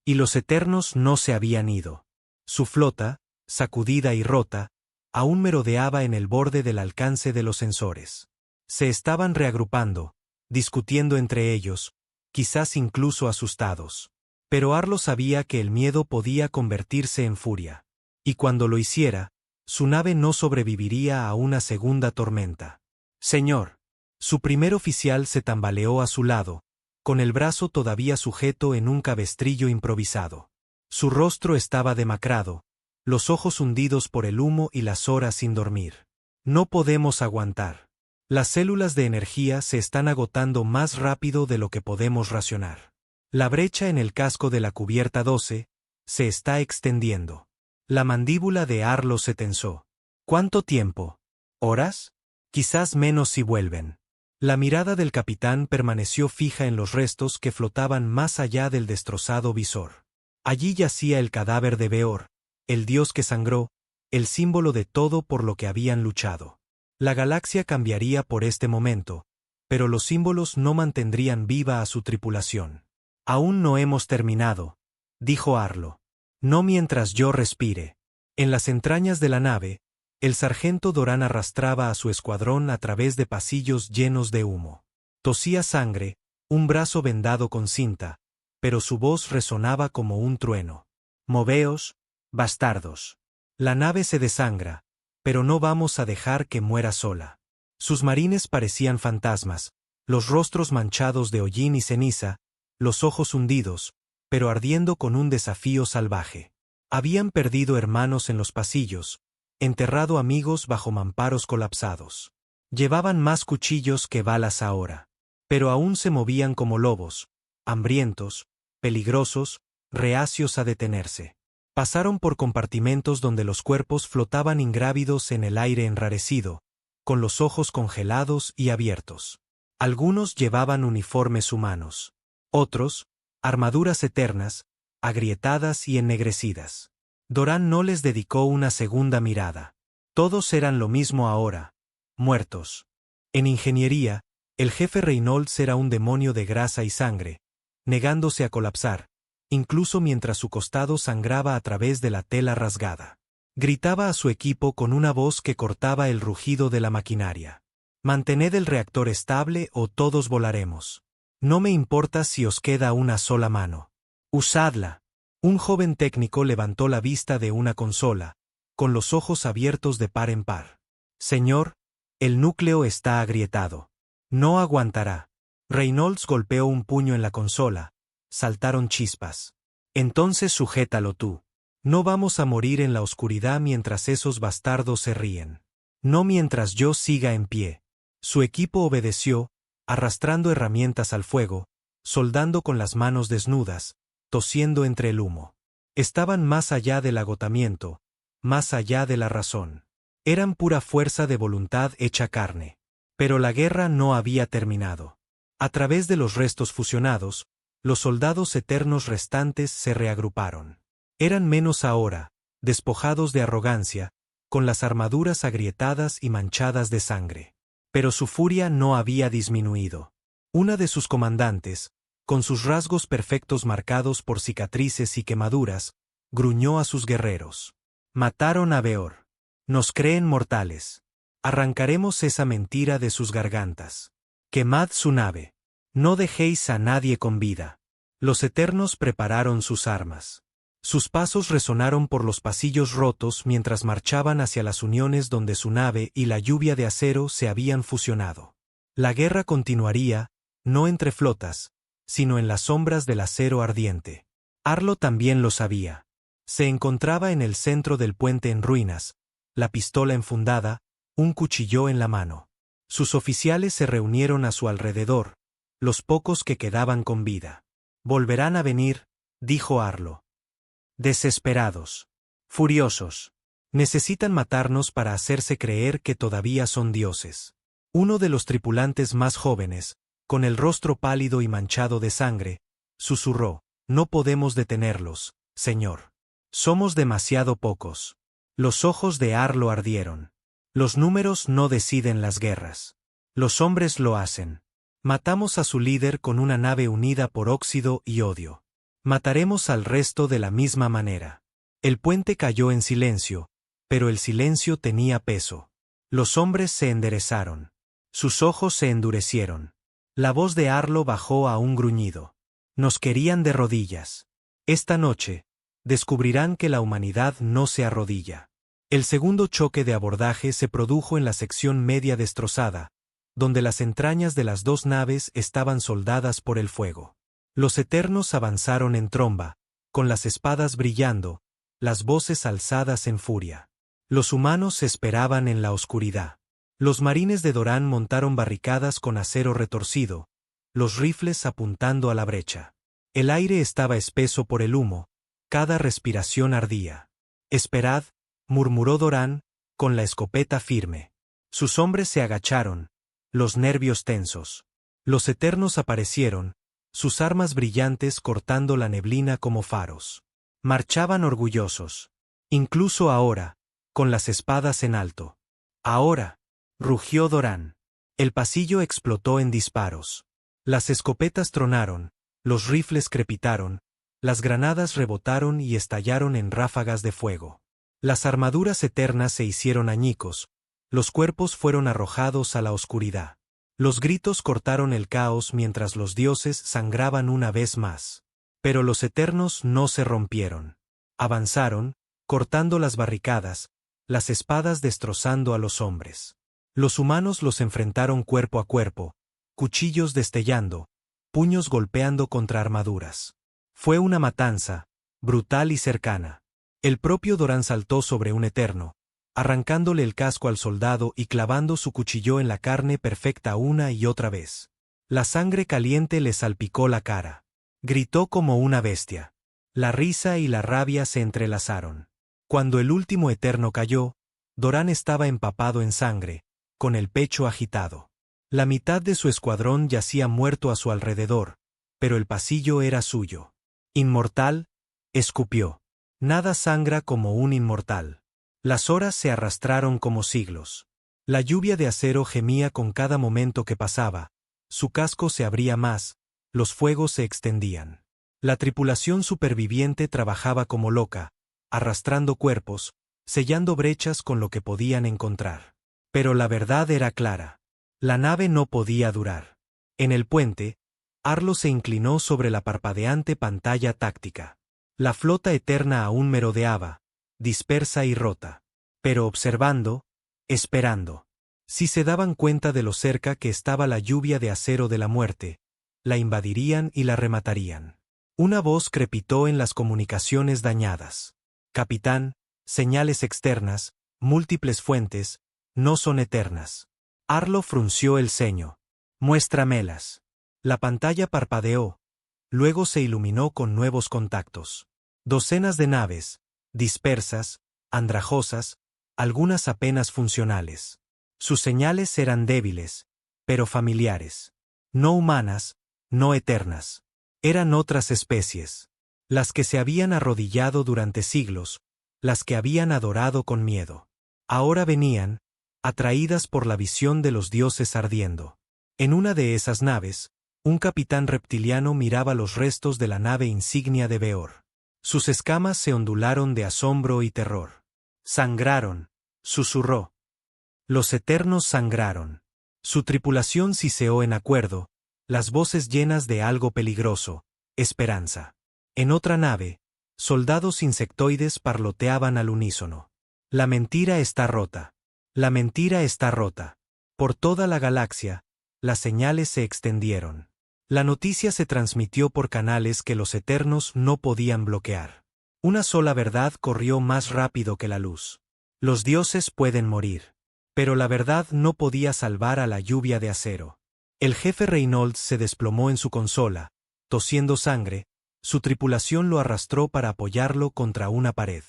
Y los Eternos no se habían ido. Su flota, sacudida y rota, aún merodeaba en el borde del alcance de los sensores. Se estaban reagrupando, discutiendo entre ellos, quizás incluso asustados. Pero Arlo sabía que el miedo podía convertirse en furia. Y cuando lo hiciera, su nave no sobreviviría a una segunda tormenta. Señor. Su primer oficial se tambaleó a su lado, con el brazo todavía sujeto en un cabestrillo improvisado. Su rostro estaba demacrado, los ojos hundidos por el humo y las horas sin dormir. No podemos aguantar. Las células de energía se están agotando más rápido de lo que podemos racionar. La brecha en el casco de la cubierta 12 se está extendiendo. La mandíbula de Arlo se tensó. ¿Cuánto tiempo? ¿Horas? Quizás menos si vuelven. La mirada del capitán permaneció fija en los restos que flotaban más allá del destrozado visor. Allí yacía el cadáver de Beor, el dios que sangró, el símbolo de todo por lo que habían luchado. La galaxia cambiaría por este momento, pero los símbolos no mantendrían viva a su tripulación. Aún no hemos terminado, dijo Arlo. No mientras yo respire. En las entrañas de la nave, el sargento Doran arrastraba a su escuadrón a través de pasillos llenos de humo. Tosía sangre, un brazo vendado con cinta, pero su voz resonaba como un trueno. Moveos, bastardos. La nave se desangra, pero no vamos a dejar que muera sola. Sus marines parecían fantasmas, los rostros manchados de hollín y ceniza, los ojos hundidos, pero ardiendo con un desafío salvaje. Habían perdido hermanos en los pasillos, enterrado amigos bajo mamparos colapsados. Llevaban más cuchillos que balas ahora, pero aún se movían como lobos, hambrientos, peligrosos, reacios a detenerse. Pasaron por compartimentos donde los cuerpos flotaban ingrávidos en el aire enrarecido, con los ojos congelados y abiertos. Algunos llevaban uniformes humanos. Otros, armaduras eternas, agrietadas y ennegrecidas. Doran no les dedicó una segunda mirada. Todos eran lo mismo ahora, muertos. En ingeniería, el jefe Reynolds era un demonio de grasa y sangre, negándose a colapsar, incluso mientras su costado sangraba a través de la tela rasgada. Gritaba a su equipo con una voz que cortaba el rugido de la maquinaria. Mantened el reactor estable o todos volaremos. No me importa si os queda una sola mano. Usadla. Un joven técnico levantó la vista de una consola, con los ojos abiertos de par en par. Señor, el núcleo está agrietado. No aguantará. Reynolds golpeó un puño en la consola. Saltaron chispas. Entonces sujétalo tú. No vamos a morir en la oscuridad mientras esos bastardos se ríen. No mientras yo siga en pie. Su equipo obedeció, arrastrando herramientas al fuego, soldando con las manos desnudas, tosiendo entre el humo. Estaban más allá del agotamiento, más allá de la razón. Eran pura fuerza de voluntad hecha carne. Pero la guerra no había terminado. A través de los restos fusionados, los soldados eternos restantes se reagruparon. Eran menos ahora, despojados de arrogancia, con las armaduras agrietadas y manchadas de sangre. Pero su furia no había disminuido. Una de sus comandantes, con sus rasgos perfectos marcados por cicatrices y quemaduras, gruñó a sus guerreros. Mataron a Beor. Nos creen mortales. Arrancaremos esa mentira de sus gargantas. Quemad su nave. No dejéis a nadie con vida. Los Eternos prepararon sus armas. Sus pasos resonaron por los pasillos rotos mientras marchaban hacia las uniones donde su nave y la lluvia de acero se habían fusionado. La guerra continuaría, no entre flotas, sino en las sombras del acero ardiente. Arlo también lo sabía. Se encontraba en el centro del puente en ruinas, la pistola enfundada, un cuchillo en la mano. Sus oficiales se reunieron a su alrededor, los pocos que quedaban con vida. «Volverán a venir», dijo Arlo. «Desesperados. Furiosos. Necesitan matarnos para hacerse creer que todavía son dioses». Uno de los tripulantes más jóvenes, con el rostro pálido y manchado de sangre, susurró: «No podemos detenerlos, señor. Somos demasiado pocos». Los ojos de Arlo ardieron. Los números no deciden las guerras. Los hombres lo hacen. Matamos a su líder con una nave unida por óxido y odio. Mataremos al resto de la misma manera. El puente cayó en silencio, pero el silencio tenía peso. Los hombres se enderezaron. Sus ojos se endurecieron. La voz de Arlo bajó a un gruñido. Nos querían de rodillas. Esta noche, descubrirán que la humanidad no se arrodilla. El segundo choque de abordaje se produjo en la sección media destrozada, donde las entrañas de las dos naves estaban soldadas por el fuego. Los Eternos avanzaron en tromba, con las espadas brillando, las voces alzadas en furia. Los humanos esperaban en la oscuridad. Los marines de Dorán montaron barricadas con acero retorcido, los rifles apuntando a la brecha. El aire estaba espeso por el humo, cada respiración ardía. «Esperad», murmuró Dorán, con la escopeta firme. Sus hombres se agacharon, los nervios tensos. Los Eternos aparecieron, sus armas brillantes cortando la neblina como faros. Marchaban orgullosos. Incluso ahora, con las espadas en alto. «Ahora», rugió Dorán. El pasillo explotó en disparos. Las escopetas tronaron, los rifles crepitaron, las granadas rebotaron y estallaron en ráfagas de fuego. Las armaduras eternas se hicieron añicos, los cuerpos fueron arrojados a la oscuridad. Los gritos cortaron el caos mientras los dioses sangraban una vez más. Pero los Eternos no se rompieron. Avanzaron, cortando las barricadas, las espadas destrozando a los hombres. Los humanos los enfrentaron cuerpo a cuerpo, cuchillos destellando, puños golpeando contra armaduras. Fue una matanza, brutal y cercana. El propio Dorán saltó sobre un Eterno, arrancándole el casco al soldado y clavando su cuchillo en la carne perfecta una y otra vez. La sangre caliente le salpicó la cara. Gritó como una bestia. La risa y la rabia se entrelazaron. Cuando el último Eterno cayó, Dorán estaba empapado en sangre, con el pecho agitado. La mitad de su escuadrón yacía muerto a su alrededor, pero el pasillo era suyo. «Inmortal», escupió. «Nada sangra como un inmortal». Las horas se arrastraron como siglos. La lluvia de acero gemía con cada momento que pasaba, su casco se abría más, los fuegos se extendían. La tripulación superviviente trabajaba como loca, arrastrando cuerpos, sellando brechas con lo que podían encontrar. Pero la verdad era clara. La nave no podía durar. En el puente, Arlo se inclinó sobre la parpadeante pantalla táctica. La flota eterna aún merodeaba, dispersa y rota. Pero observando, esperando. Si se daban cuenta de lo cerca que estaba la lluvia de acero de la muerte, la invadirían y la rematarían. Una voz crepitó en las comunicaciones dañadas. «Capitán, señales externas, múltiples fuentes, no son eternas». Arlo frunció el ceño. «Muéstramelas». La pantalla parpadeó, luego se iluminó con nuevos contactos. Docenas de naves, dispersas, andrajosas, algunas apenas funcionales. Sus señales eran débiles, pero familiares. No humanas, no eternas. Eran otras especies. Las que se habían arrodillado durante siglos, las que habían adorado con miedo. Ahora venían, atraídas por la visión de los dioses ardiendo. En una de esas naves, un capitán reptiliano miraba los restos de la nave insignia de Beor. Sus escamas se ondularon de asombro y terror. «Sangraron», susurró. Los Eternos sangraron. Su tripulación siseó en acuerdo, las voces llenas de algo peligroso, esperanza. En otra nave, soldados insectoides parloteaban al unísono. La mentira está rota. La mentira está rota. Por toda la galaxia, las señales se extendieron. La noticia se transmitió por canales que los Eternos no podían bloquear. Una sola verdad corrió más rápido que la luz. Los dioses pueden morir. Pero la verdad no podía salvar a la lluvia de acero. El jefe Reynolds se desplomó en su consola, tosiendo sangre. Su tripulación lo arrastró para apoyarlo contra una pared.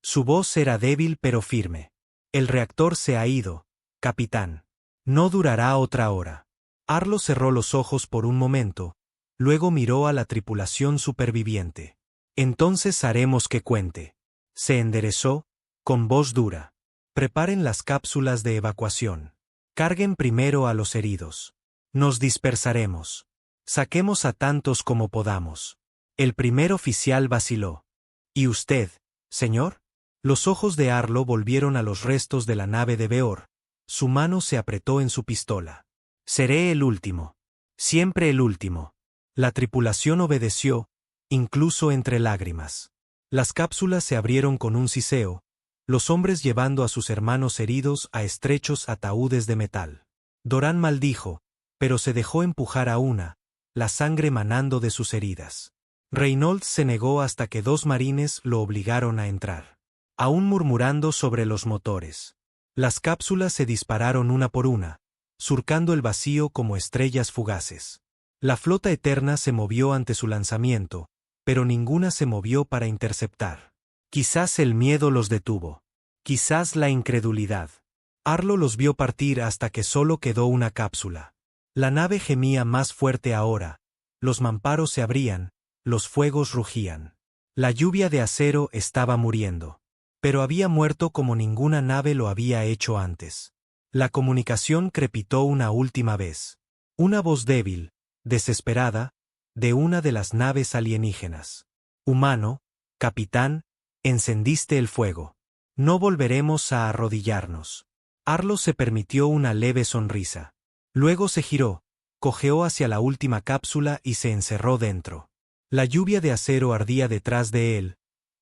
Su voz era débil pero firme. El reactor se ha ido, capitán. No durará otra hora. Arlo cerró los ojos por un momento, luego miró a la tripulación superviviente. Entonces haremos que cuente. Se enderezó, con voz dura. Preparen las cápsulas de evacuación. Carguen primero a los heridos. Nos dispersaremos. Saquemos a tantos como podamos. El primer oficial vaciló. ¿Y usted, señor? Los ojos de Arlo volvieron a los restos de la nave de Beor. Su mano se apretó en su pistola. Seré el último. Siempre el último. La tripulación obedeció, incluso entre lágrimas. Las cápsulas se abrieron con un siseo, los hombres llevando a sus hermanos heridos a estrechos ataúdes de metal. Doran maldijo, pero se dejó empujar a una, la sangre manando de sus heridas. Reynolds se negó hasta que 2 marines lo obligaron a entrar. Aún murmurando sobre los motores. Las cápsulas se dispararon una por una, surcando el vacío como estrellas fugaces. La flota eterna se movió ante su lanzamiento, pero ninguna se movió para interceptar. Quizás el miedo los detuvo. Quizás la incredulidad. Arlo los vio partir hasta que solo quedó una cápsula. La nave gemía más fuerte ahora, los mamparos se abrían, los fuegos rugían. La lluvia de acero estaba muriendo. Pero había muerto como ninguna nave lo había hecho antes. La comunicación crepitó una última vez. Una voz débil, desesperada, de una de las naves alienígenas. Humano, capitán, encendiste el fuego. No volveremos a arrodillarnos. Arlo se permitió una leve sonrisa. Luego se giró, cojeó hacia la última cápsula y se encerró dentro. La lluvia de acero ardía detrás de él,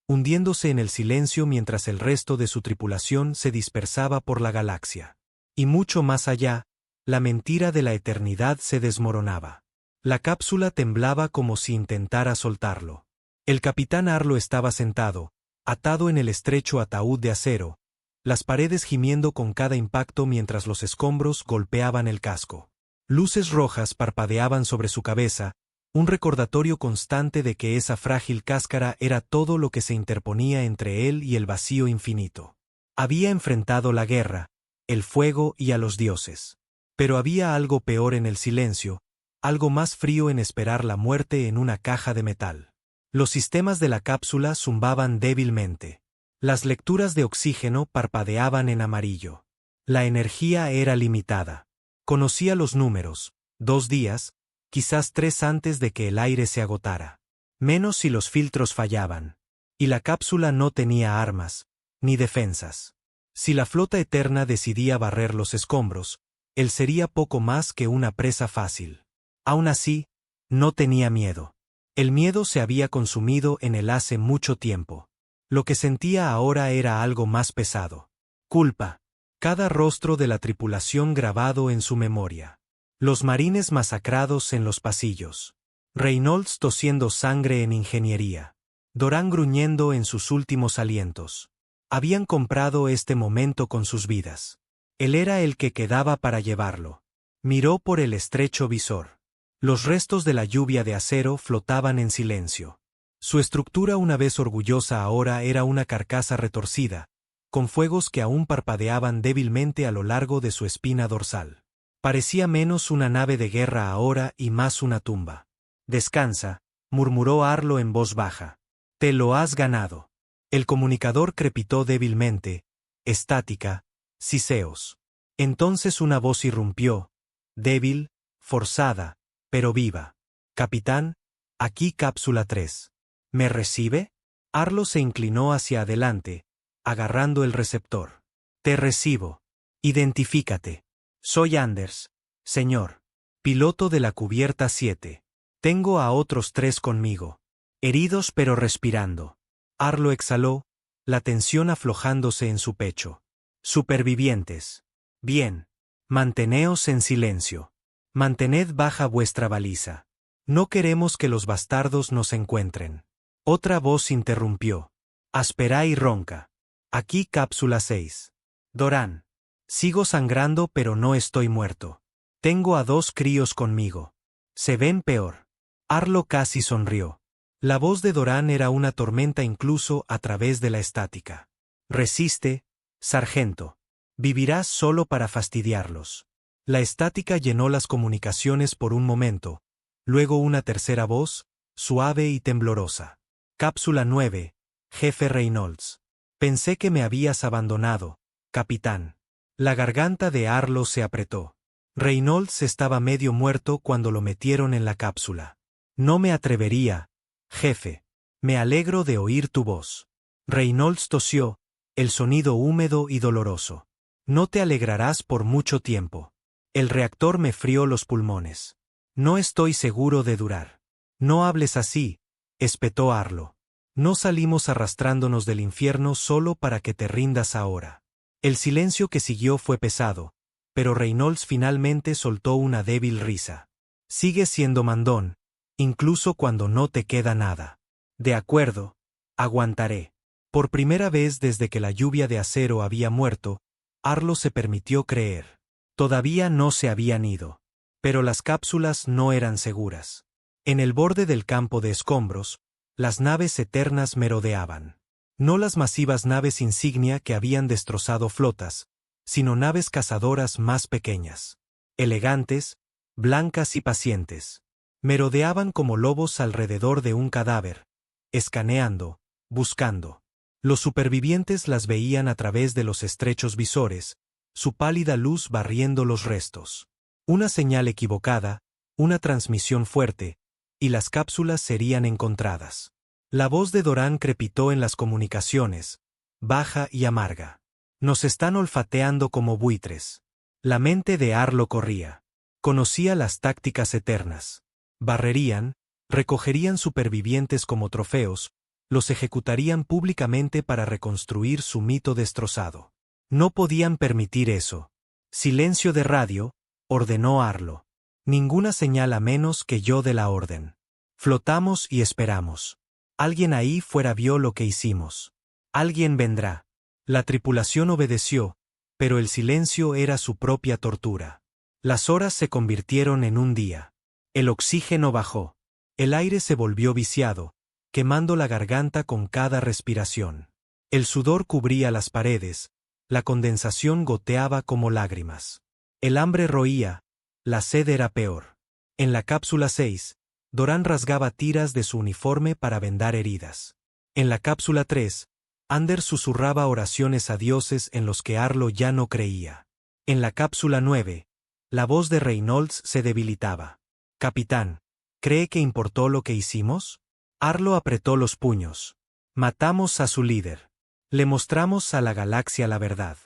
hundiéndose en el silencio mientras el resto de su tripulación se dispersaba por la galaxia. Y mucho más allá, la mentira de la eternidad se desmoronaba. La cápsula temblaba como si intentara soltarlo. El capitán Arlo estaba sentado, atado en el estrecho ataúd de acero, las paredes gimiendo con cada impacto mientras los escombros golpeaban el casco. Luces rojas parpadeaban sobre su cabeza, un recordatorio constante de que esa frágil cáscara era todo lo que se interponía entre él y el vacío infinito. Había enfrentado la guerra, el fuego y a los dioses. Pero había algo peor en el silencio, algo más frío en esperar la muerte en una caja de metal. Los sistemas de la cápsula zumbaban débilmente. Las lecturas de oxígeno parpadeaban en amarillo. La energía era limitada. Conocía los números, 2 días, quizás 3 antes de que el aire se agotara. Menos si los filtros fallaban. Y la cápsula no tenía armas, ni defensas. Si la flota eterna decidía barrer los escombros, él sería poco más que una presa fácil. Aún así, no tenía miedo. El miedo se había consumido en él hace mucho tiempo. Lo que sentía ahora era algo más pesado. Culpa. Cada rostro de la tripulación grabado en su memoria. Los marines masacrados en los pasillos. Reynolds tosiendo sangre en ingeniería. Doran gruñendo en sus últimos alientos. Habían comprado este momento con sus vidas. Él era el que quedaba para llevarlo. Miró por el estrecho visor. Los restos de la lluvia de acero flotaban en silencio. Su estructura una vez orgullosa ahora era una carcasa retorcida, con fuegos que aún parpadeaban débilmente a lo largo de su espina dorsal. Parecía menos una nave de guerra ahora y más una tumba. Descansa, murmuró Arlo en voz baja. Te lo has ganado. El comunicador crepitó débilmente, estática, siseos. Entonces una voz irrumpió, débil, forzada, pero viva. Capitán, aquí cápsula 3. ¿Me recibe? Arlo se inclinó hacia adelante, agarrando el receptor. Te recibo. Identifícate. Soy Anders, señor. Piloto de la cubierta 7. Tengo a otros 3 conmigo. Heridos pero respirando. Arlo exhaló, la tensión aflojándose en su pecho. Supervivientes. Bien. Manteneos en silencio. Mantened baja vuestra baliza. No queremos que los bastardos nos encuentren. Otra voz interrumpió. Áspera y ronca. Aquí cápsula 6. Doran. Sigo sangrando pero no estoy muerto. Tengo a 2 críos conmigo. Se ven peor. Arlo casi sonrió. La voz de Doran era una tormenta incluso a través de la estática. Resiste, sargento. Vivirás solo para fastidiarlos. La estática llenó las comunicaciones por un momento, luego una tercera voz, suave y temblorosa. Cápsula 9, jefe Reynolds. Pensé que me habías abandonado, capitán. La garganta de Arlo se apretó. Reynolds estaba medio muerto cuando lo metieron en la cápsula. No me atrevería, jefe. Me alegro de oír tu voz. Reynolds tosió, el sonido húmedo y doloroso. No te alegrarás por mucho tiempo. El reactor me frió los pulmones. No estoy seguro de durar. No hables así, espetó Arlo. No salimos arrastrándonos del infierno solo para que te rindas ahora. El silencio que siguió fue pesado, pero Reynolds finalmente soltó una débil risa. Sigues siendo mandón, incluso cuando no te queda nada. De acuerdo, aguantaré. Por primera vez desde que la lluvia de acero había muerto, Arlo se permitió creer. Todavía no se habían ido. Pero las cápsulas no eran seguras. En el borde del campo de escombros, las naves eternas merodeaban. No las masivas naves insignia que habían destrozado flotas, sino naves cazadoras más pequeñas. Elegantes, blancas y pacientes. Merodeaban como lobos alrededor de un cadáver, escaneando, buscando. Los supervivientes las veían a través de los estrechos visores, su pálida luz barriendo los restos. Una señal equivocada, una transmisión fuerte, y las cápsulas serían encontradas. La voz de Doran crepitó en las comunicaciones, baja y amarga. Nos están olfateando como buitres. La mente de Arlo corría. Conocía las tácticas eternas. Barrerían, recogerían supervivientes como trofeos, los ejecutarían públicamente para reconstruir su mito destrozado. No podían permitir eso. Silencio de radio, ordenó Arlo. Ninguna señal a menos que yo dé la orden. Flotamos y esperamos. Alguien ahí fuera vio lo que hicimos. Alguien vendrá. La tripulación obedeció, pero el silencio era su propia tortura. Las horas se convirtieron en un día. El oxígeno bajó. El aire se volvió viciado, quemando la garganta con cada respiración. El sudor cubría las paredes, la condensación goteaba como lágrimas. El hambre roía, la sed era peor. En la cápsula 6, Doran rasgaba tiras de su uniforme para vendar heridas. En la cápsula 3, Anders susurraba oraciones a dioses en los que Arlo ya no creía. En la cápsula 9, la voz de Reynolds se debilitaba. Capitán, ¿cree que importó lo que hicimos? Arlo apretó los puños. Matamos a su líder. Le mostramos a la galaxia la verdad.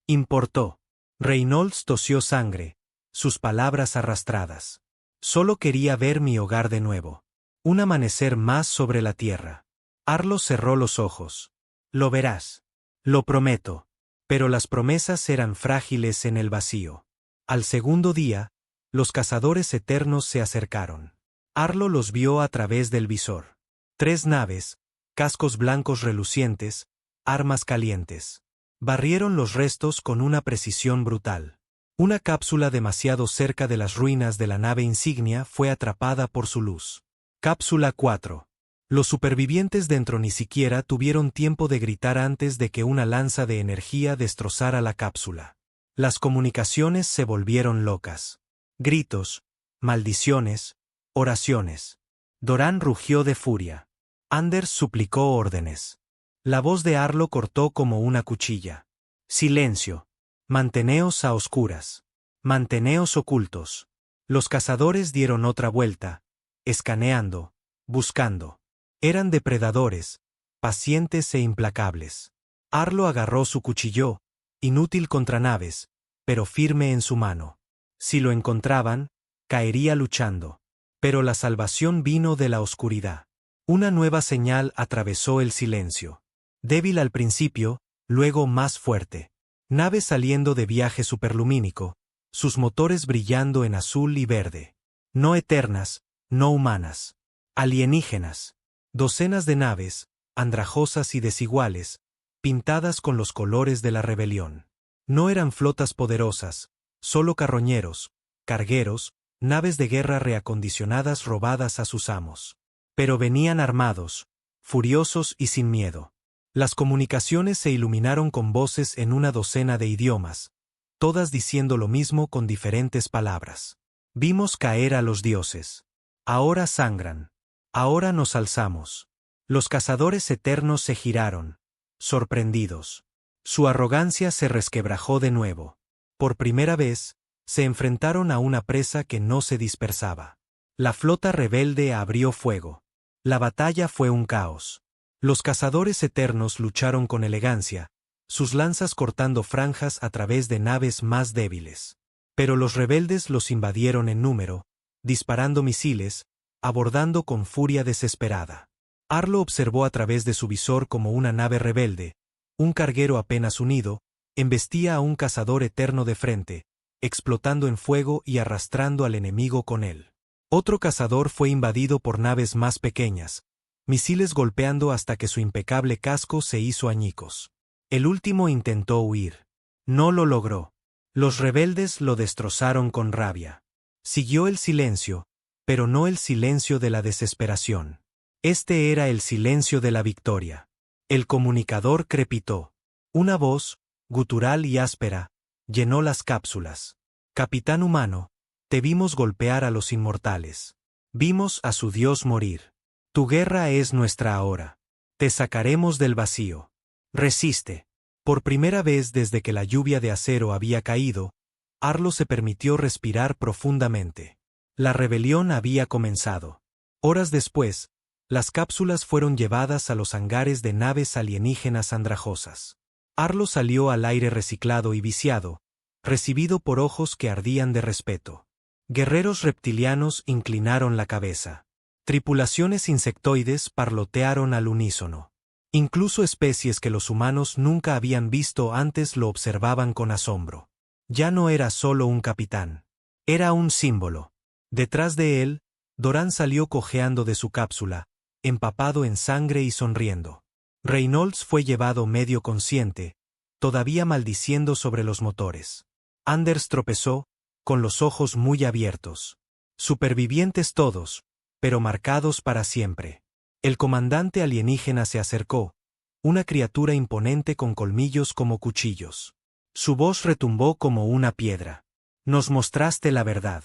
Importó. Reynolds tosió sangre, sus palabras arrastradas. Solo quería ver mi hogar de nuevo. Un amanecer más sobre la tierra. Arlo cerró los ojos. Lo verás. Lo prometo. Pero las promesas eran frágiles en el vacío. Al segundo día, los cazadores eternos se acercaron. Arlo los vio a través del visor. 3 naves, cascos blancos relucientes, armas calientes. Barrieron los restos con una precisión brutal. Una cápsula demasiado cerca de las ruinas de la nave insignia fue atrapada por su luz. Cápsula 4. Los supervivientes dentro ni siquiera tuvieron tiempo de gritar antes de que una lanza de energía destrozara la cápsula. Las comunicaciones se volvieron locas. Gritos, maldiciones, oraciones. Doran rugió de furia. Anders suplicó órdenes. La voz de Arlo cortó como una cuchilla. Silencio. Manteneos a oscuras. Manteneos ocultos. Los cazadores dieron otra vuelta, escaneando, buscando. Eran depredadores, pacientes e implacables. Arlo agarró su cuchillo, inútil contra naves, pero firme en su mano. Si lo encontraban, caería luchando. Pero la salvación vino de la oscuridad. Una nueva señal atravesó el silencio. Débil al principio, luego más fuerte. Naves saliendo de viaje superlumínico, sus motores brillando en azul y verde. No eternas, no humanas. Alienígenas. Docenas de naves, andrajosas y desiguales, pintadas con los colores de la rebelión. No eran flotas poderosas, solo carroñeros, cargueros, naves de guerra reacondicionadas robadas a sus amos. Pero venían armados, furiosos y sin miedo. Las comunicaciones se iluminaron con voces en una docena de idiomas, todas diciendo lo mismo con diferentes palabras. Vimos caer a los dioses. Ahora sangran. Ahora nos alzamos. Los cazadores eternos se giraron, sorprendidos. Su arrogancia se resquebrajó de nuevo. Por primera vez, se enfrentaron a una presa que no se dispersaba. La flota rebelde abrió fuego. La batalla fue un caos. Los cazadores eternos lucharon con elegancia, sus lanzas cortando franjas a través de naves más débiles. Pero los rebeldes los invadieron en número, disparando misiles, abordando con furia desesperada. Arlo observó a través de su visor como una nave rebelde, un carguero apenas unido, embestía a un cazador eterno de frente, explotando en fuego y arrastrando al enemigo con él. Otro cazador fue invadido por naves más pequeñas, misiles golpeando hasta que su impecable casco se hizo añicos. El último intentó huir. No lo logró. Los rebeldes lo destrozaron con rabia. Siguió el silencio, pero no el silencio de la desesperación. Este era el silencio de la victoria. El comunicador crepitó. Una voz, gutural y áspera, llenó las cápsulas. Capitán humano, te vimos golpear a los inmortales. Vimos a su dios morir. Tu guerra es nuestra ahora. Te sacaremos del vacío. Resiste. Por primera vez desde que la lluvia de acero había caído, Arlo se permitió respirar profundamente. La rebelión había comenzado. Horas después, las cápsulas fueron llevadas a los hangares de naves alienígenas andrajosas. Arlo salió al aire reciclado y viciado, recibido por ojos que ardían de respeto. Guerreros reptilianos inclinaron la cabeza. Tripulaciones insectoides parlotearon al unísono. Incluso especies que los humanos nunca habían visto antes lo observaban con asombro. Ya no era solo un capitán. Era un símbolo. Detrás de él, Doran salió cojeando de su cápsula, empapado en sangre y sonriendo. Reynolds fue llevado medio consciente, todavía maldiciendo sobre los motores. Anders tropezó, con los ojos muy abiertos. Supervivientes todos, pero marcados para siempre. El comandante alienígena se acercó, una criatura imponente con colmillos como cuchillos. Su voz retumbó como una piedra. Nos mostraste la verdad.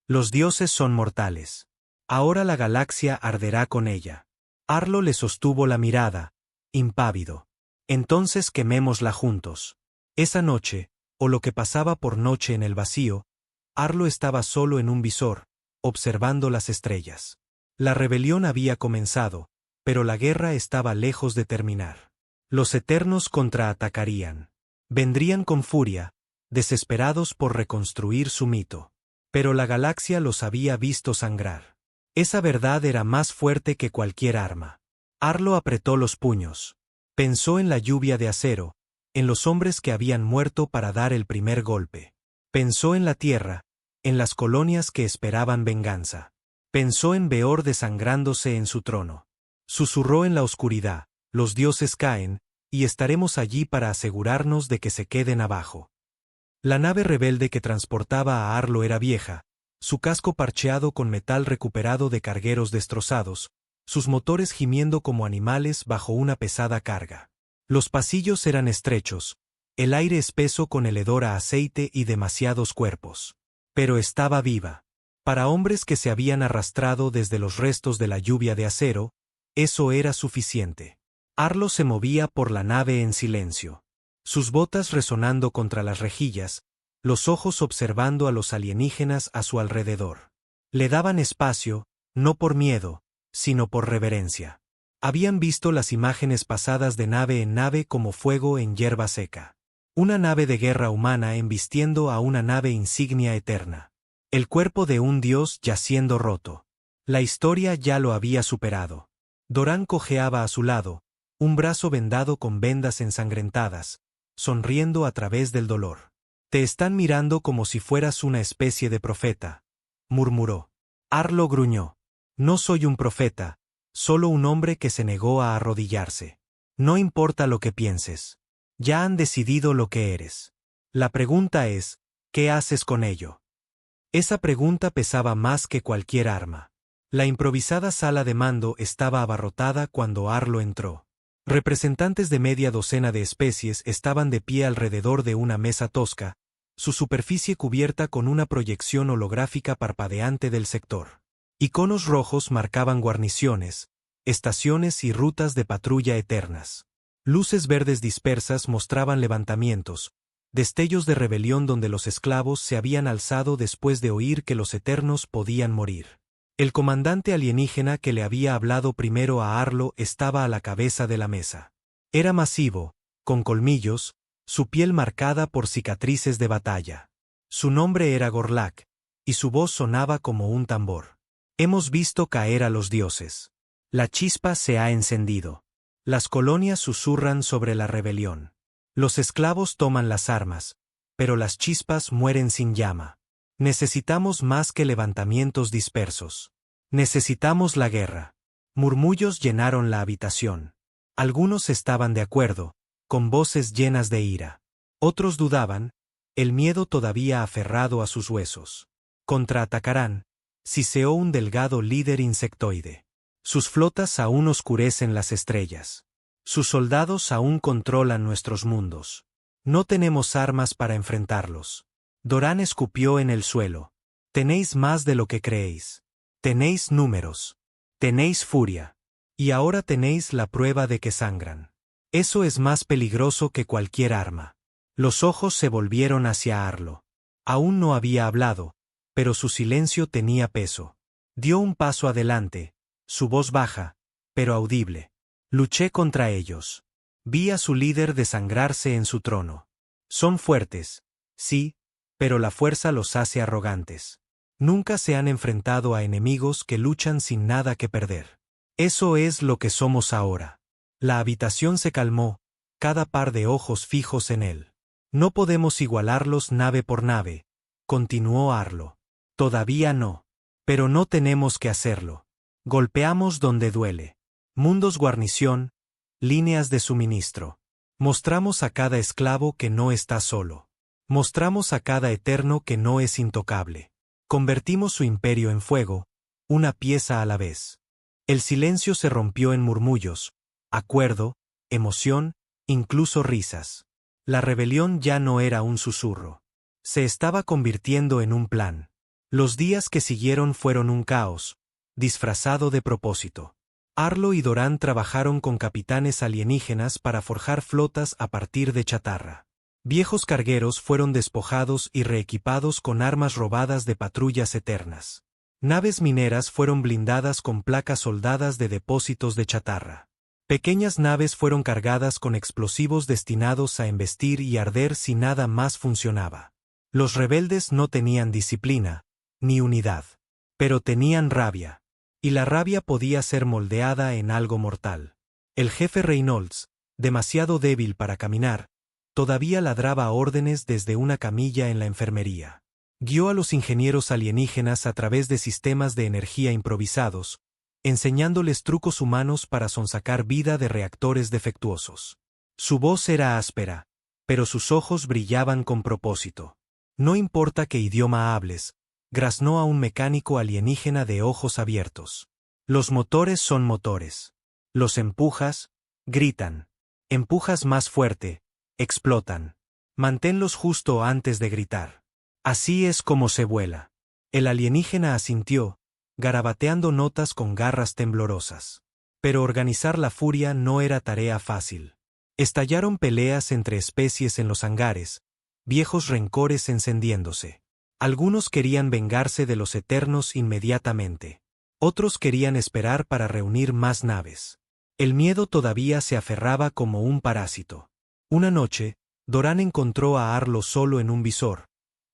Los dioses son mortales. Ahora la galaxia arderá con ella. Arlo le sostuvo la mirada, impávido. Entonces quemémosla juntos. Esa noche, o lo que pasaba por noche en el vacío, Arlo estaba solo en un visor, observando las estrellas. La rebelión había comenzado, pero la guerra estaba lejos de terminar. Los eternos contraatacarían. Vendrían con furia, desesperados por reconstruir su mito. Pero la galaxia los había visto sangrar. Esa verdad era más fuerte que cualquier arma. Arlo apretó los puños. Pensó en la lluvia de acero, en los hombres que habían muerto para dar el primer golpe. Pensó en la tierra, en las colonias que esperaban venganza. Pensó en Beor desangrándose en su trono. Susurró en la oscuridad, los dioses caen, y estaremos allí para asegurarnos de que se queden abajo. La nave rebelde que transportaba a Arlo era vieja, su casco parcheado con metal recuperado de cargueros destrozados, sus motores gimiendo como animales bajo una pesada carga. Los pasillos eran estrechos, el aire espeso con el hedor a aceite y demasiados cuerpos. Pero estaba viva. Para hombres que se habían arrastrado desde los restos de la lluvia de acero, eso era suficiente. Arlo se movía por la nave en silencio. Sus botas resonando contra las rejillas, los ojos observando a los alienígenas a su alrededor. Le daban espacio, no por miedo, sino por reverencia. Habían visto las imágenes pasadas de nave en nave como fuego en hierba seca. Una nave de guerra humana embistiendo a una nave insignia eterna. El cuerpo de un dios yaciendo roto. La historia ya lo había superado. Doran cojeaba a su lado, un brazo vendado con vendas ensangrentadas, sonriendo a través del dolor. Te están mirando como si fueras una especie de profeta, murmuró. Arlo gruñó. No soy un profeta, solo un hombre que se negó a arrodillarse. No importa lo que pienses. Ya han decidido lo que eres. La pregunta es, ¿qué haces con ello? Esa pregunta pesaba más que cualquier arma. La improvisada sala de mando estaba abarrotada cuando Arlo entró. Representantes de media docena de especies estaban de pie alrededor de una mesa tosca, su superficie cubierta con una proyección holográfica parpadeante del sector. Iconos rojos marcaban guarniciones, estaciones y rutas de patrulla eternas. Luces verdes dispersas mostraban levantamientos, destellos de rebelión donde los esclavos se habían alzado después de oír que los eternos podían morir. El comandante alienígena que le había hablado primero a Arlo estaba a la cabeza de la mesa. Era masivo, con colmillos, su piel marcada por cicatrices de batalla. Su nombre era Gorlak, y su voz sonaba como un tambor. Hemos visto caer a los dioses. La chispa se ha encendido. Las colonias susurran sobre la rebelión. Los esclavos toman las armas, pero las chispas mueren sin llama. Necesitamos más que levantamientos dispersos. Necesitamos la guerra. Murmullos llenaron la habitación. Algunos estaban de acuerdo, con voces llenas de ira. Otros dudaban, el miedo todavía aferrado a sus huesos. Contraatacarán, siseó un delgado líder insectoide. Sus flotas aún oscurecen las estrellas. Sus soldados aún controlan nuestros mundos. No tenemos armas para enfrentarlos. Doran escupió en el suelo. Tenéis más de lo que creéis. Tenéis números. Tenéis furia. Y ahora tenéis la prueba de que sangran. Eso es más peligroso que cualquier arma. Los ojos se volvieron hacia Arlo. Aún no había hablado, pero su silencio tenía peso. Dio un paso adelante, su voz baja, pero audible. Luché contra ellos. Vi a su líder desangrarse en su trono. Son fuertes, sí, pero la fuerza los hace arrogantes. Nunca se han enfrentado a enemigos que luchan sin nada que perder. Eso es lo que somos ahora. La habitación se calmó, cada par de ojos fijos en él. No podemos igualarlos nave por nave, continuó Arlo. Todavía no. Pero no tenemos que hacerlo. Golpeamos donde duele. Mundos guarnición, líneas de suministro. Mostramos a cada esclavo que no está solo. Mostramos a cada eterno que no es intocable. Convertimos su imperio en fuego, una pieza a la vez. El silencio se rompió en murmullos, acuerdo, emoción, incluso risas. La rebelión ya no era un susurro. Se estaba convirtiendo en un plan. Los días que siguieron fueron un caos, disfrazado de propósito. Arlo y Doran trabajaron con capitanes alienígenas para forjar flotas a partir de chatarra. Viejos cargueros fueron despojados y reequipados con armas robadas de patrullas eternas. Naves mineras fueron blindadas con placas soldadas de depósitos de chatarra. Pequeñas naves fueron cargadas con explosivos destinados a embestir y arder si nada más funcionaba. Los rebeldes no tenían disciplina, ni unidad. Pero tenían rabia. Y la rabia podía ser moldeada en algo mortal. El jefe Reynolds, demasiado débil para caminar, todavía ladraba órdenes desde una camilla en la enfermería. Guió a los ingenieros alienígenas a través de sistemas de energía improvisados, enseñándoles trucos humanos para sonsacar vida de reactores defectuosos. Su voz era áspera, pero sus ojos brillaban con propósito. No importa qué idioma hables, graznó a un mecánico alienígena de ojos abiertos. Los motores son motores. Los empujas, gritan. Empujas más fuerte, explotan. Manténlos justo antes de gritar. Así es como se vuela. El alienígena asintió, garabateando notas con garras temblorosas. Pero organizar la furia no era tarea fácil. Estallaron peleas entre especies en los hangares, viejos rencores encendiéndose. Algunos querían vengarse de los eternos inmediatamente. Otros querían esperar para reunir más naves. El miedo todavía se aferraba como un parásito. Una noche, Doran encontró a Arlo solo en un visor,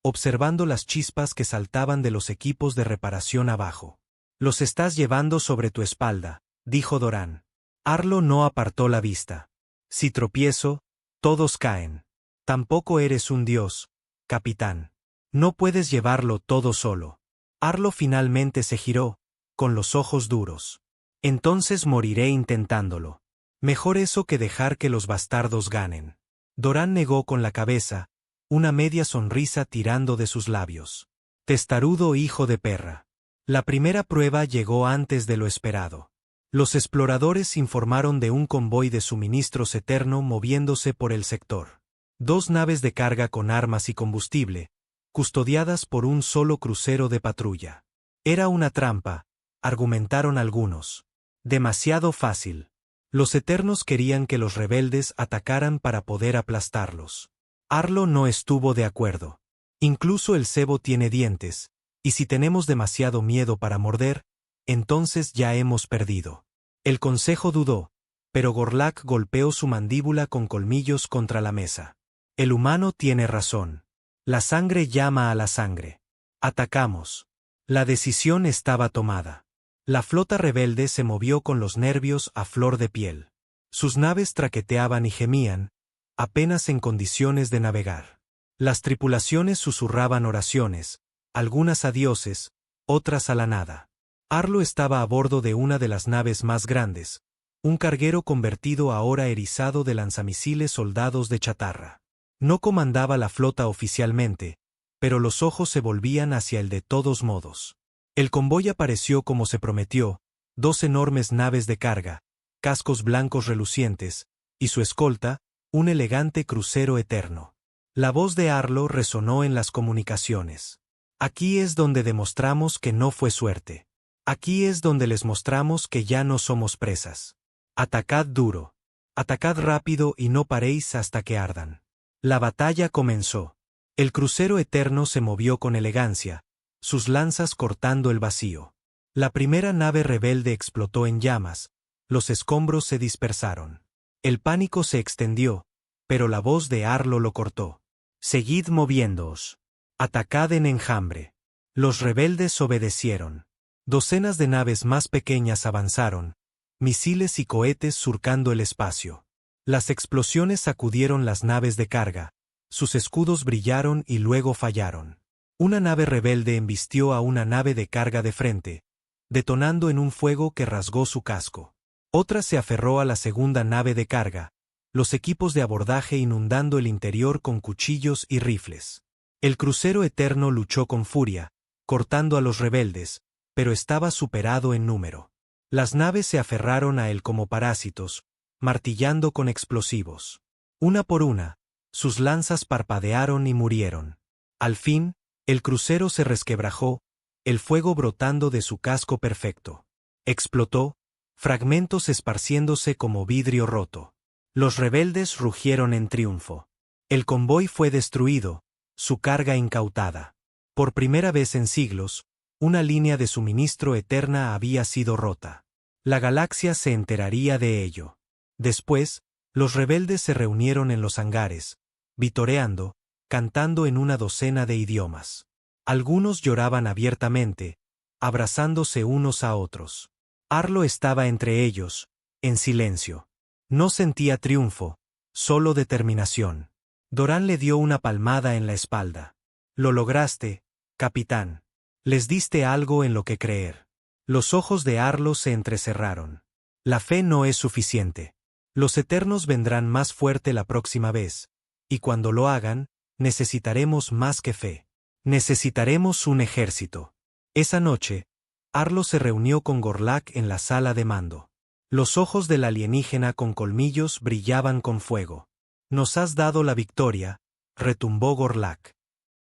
observando las chispas que saltaban de los equipos de reparación abajo. Los estás llevando sobre tu espalda, dijo Doran. Arlo no apartó la vista. Si tropiezo, todos caen. Tampoco eres un dios, capitán. No puedes llevarlo todo solo. Arlo finalmente se giró, con los ojos duros. Entonces moriré intentándolo. Mejor eso que dejar que los bastardos ganen. Doran negó con la cabeza, una media sonrisa tirando de sus labios. Testarudo hijo de perra. La primera prueba llegó antes de lo esperado. Los exploradores informaron de un convoy de suministros eterno moviéndose por el sector. 2 naves de carga con armas y combustible, custodiadas por un solo crucero de patrulla. Era una trampa, argumentaron algunos. Demasiado fácil. Los Eternos querían que los rebeldes atacaran para poder aplastarlos. Arlo no estuvo de acuerdo. Incluso el cebo tiene dientes, y si tenemos demasiado miedo para morder, entonces ya hemos perdido. El consejo dudó, pero Gorlak golpeó su mandíbula con colmillos contra la mesa. El humano tiene razón. La sangre llama a la sangre. Atacamos. La decisión estaba tomada. La flota rebelde se movió con los nervios a flor de piel. Sus naves traqueteaban y gemían, apenas en condiciones de navegar. Las tripulaciones susurraban oraciones, algunas a dioses, otras a la nada. Arlo estaba a bordo de una de las naves más grandes, un carguero convertido ahora erizado de lanzamisiles soldados de chatarra. No comandaba la flota oficialmente, pero los ojos se volvían hacia él de todos modos. El convoy apareció como se prometió, 2 enormes naves de carga, cascos blancos relucientes, y su escolta, un elegante crucero eterno. La voz de Arlo resonó en las comunicaciones. Aquí es donde demostramos que no fue suerte. Aquí es donde les mostramos que ya no somos presas. Atacad duro. Atacad rápido y no paréis hasta que ardan. La batalla comenzó. El crucero eterno se movió con elegancia, sus lanzas cortando el vacío. La primera nave rebelde explotó en llamas, los escombros se dispersaron. El pánico se extendió, pero la voz de Arlo lo cortó. Seguid moviéndoos. Atacad en enjambre. Los rebeldes obedecieron. Docenas de naves más pequeñas avanzaron, misiles y cohetes surcando el espacio. Las explosiones sacudieron las naves de carga, sus escudos brillaron y luego fallaron. Una nave rebelde embistió a una nave de carga de frente, detonando en un fuego que rasgó su casco. Otra se aferró a la segunda nave de carga, los equipos de abordaje inundando el interior con cuchillos y rifles. El crucero eterno luchó con furia, cortando a los rebeldes, pero estaba superado en número. Las naves se aferraron a él como parásitos, martillando con explosivos. Una por una, sus lanzas parpadearon y murieron. Al fin, el crucero se resquebrajó, el fuego brotando de su casco perfecto. Explotó, fragmentos esparciéndose como vidrio roto. Los rebeldes rugieron en triunfo. El convoy fue destruido, su carga incautada. Por primera vez en siglos, una línea de suministro eterna había sido rota. La galaxia se enteraría de ello. Después, los rebeldes se reunieron en los hangares, vitoreando, cantando en una docena de idiomas. Algunos lloraban abiertamente, abrazándose unos a otros. Arlo estaba entre ellos, en silencio. No sentía triunfo, solo determinación. Doran le dio una palmada en la espalda. Lo lograste, capitán. Les diste algo en lo que creer. Los ojos de Arlo se entrecerraron. La fe no es suficiente. Los Eternos vendrán más fuerte la próxima vez, y cuando lo hagan, necesitaremos más que fe. Necesitaremos un ejército. Esa noche, Arlo se reunió con Gorlak en la sala de mando. Los ojos del alienígena con colmillos brillaban con fuego. Nos has dado la victoria, retumbó Gorlak.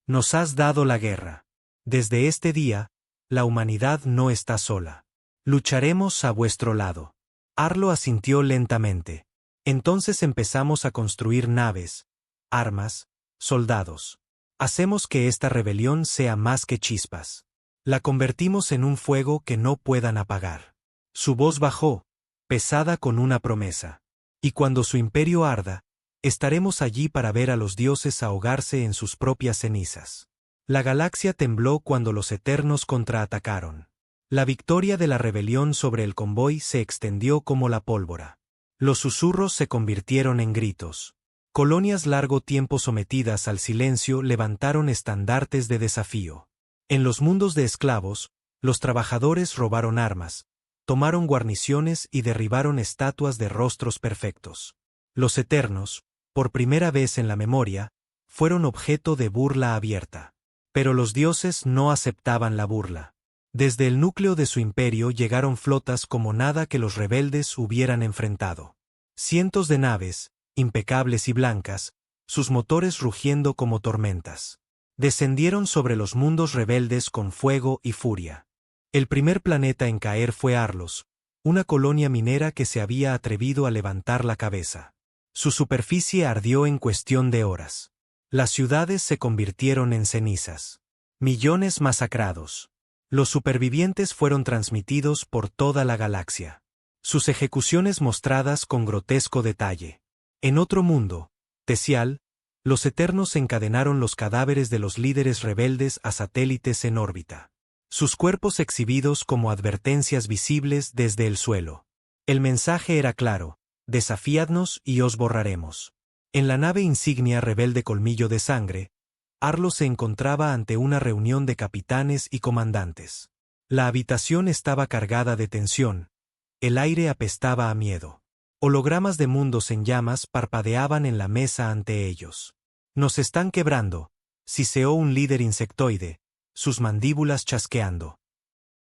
Nos has dado la guerra. Desde este día, la humanidad no está sola. Lucharemos a vuestro lado. Arlo asintió lentamente. Entonces empezamos a construir naves, armas, soldados. Hacemos que esta rebelión sea más que chispas. La convertimos en un fuego que no puedan apagar. Su voz bajó, pesada con una promesa. Y cuando su imperio arda, estaremos allí para ver a los dioses ahogarse en sus propias cenizas. La galaxia tembló cuando los Eternos contraatacaron. La victoria de la rebelión sobre el convoy se extendió como la pólvora. Los susurros se convirtieron en gritos. Colonias largo tiempo sometidas al silencio levantaron estandartes de desafío. En los mundos de esclavos, los trabajadores robaron armas, tomaron guarniciones y derribaron estatuas de rostros perfectos. Los Eternos, por primera vez en la memoria, fueron objeto de burla abierta. Pero los dioses no aceptaban la burla. Desde el núcleo de su imperio llegaron flotas como nada que los rebeldes hubieran enfrentado. Cientos de naves, impecables y blancas, sus motores rugiendo como tormentas. Descendieron sobre los mundos rebeldes con fuego y furia. El primer planeta en caer fue Arlos, una colonia minera que se había atrevido a levantar la cabeza. Su superficie ardió en cuestión de horas. Las ciudades se convirtieron en cenizas. Millones masacrados. Los supervivientes fueron transmitidos por toda la galaxia. Sus ejecuciones mostradas con grotesco detalle. En otro mundo, Tesial, los Eternos encadenaron los cadáveres de los líderes rebeldes a satélites en órbita. Sus cuerpos exhibidos como advertencias visibles desde el suelo. El mensaje era claro: desafiadnos y os borraremos. En la nave insignia rebelde Colmillo de Sangre, Arlo se encontraba ante una reunión de capitanes y comandantes. La habitación estaba cargada de tensión, el aire apestaba a miedo. Hologramas de mundos en llamas parpadeaban en la mesa ante ellos. Nos están quebrando, siseó un líder insectoide, sus mandíbulas chasqueando.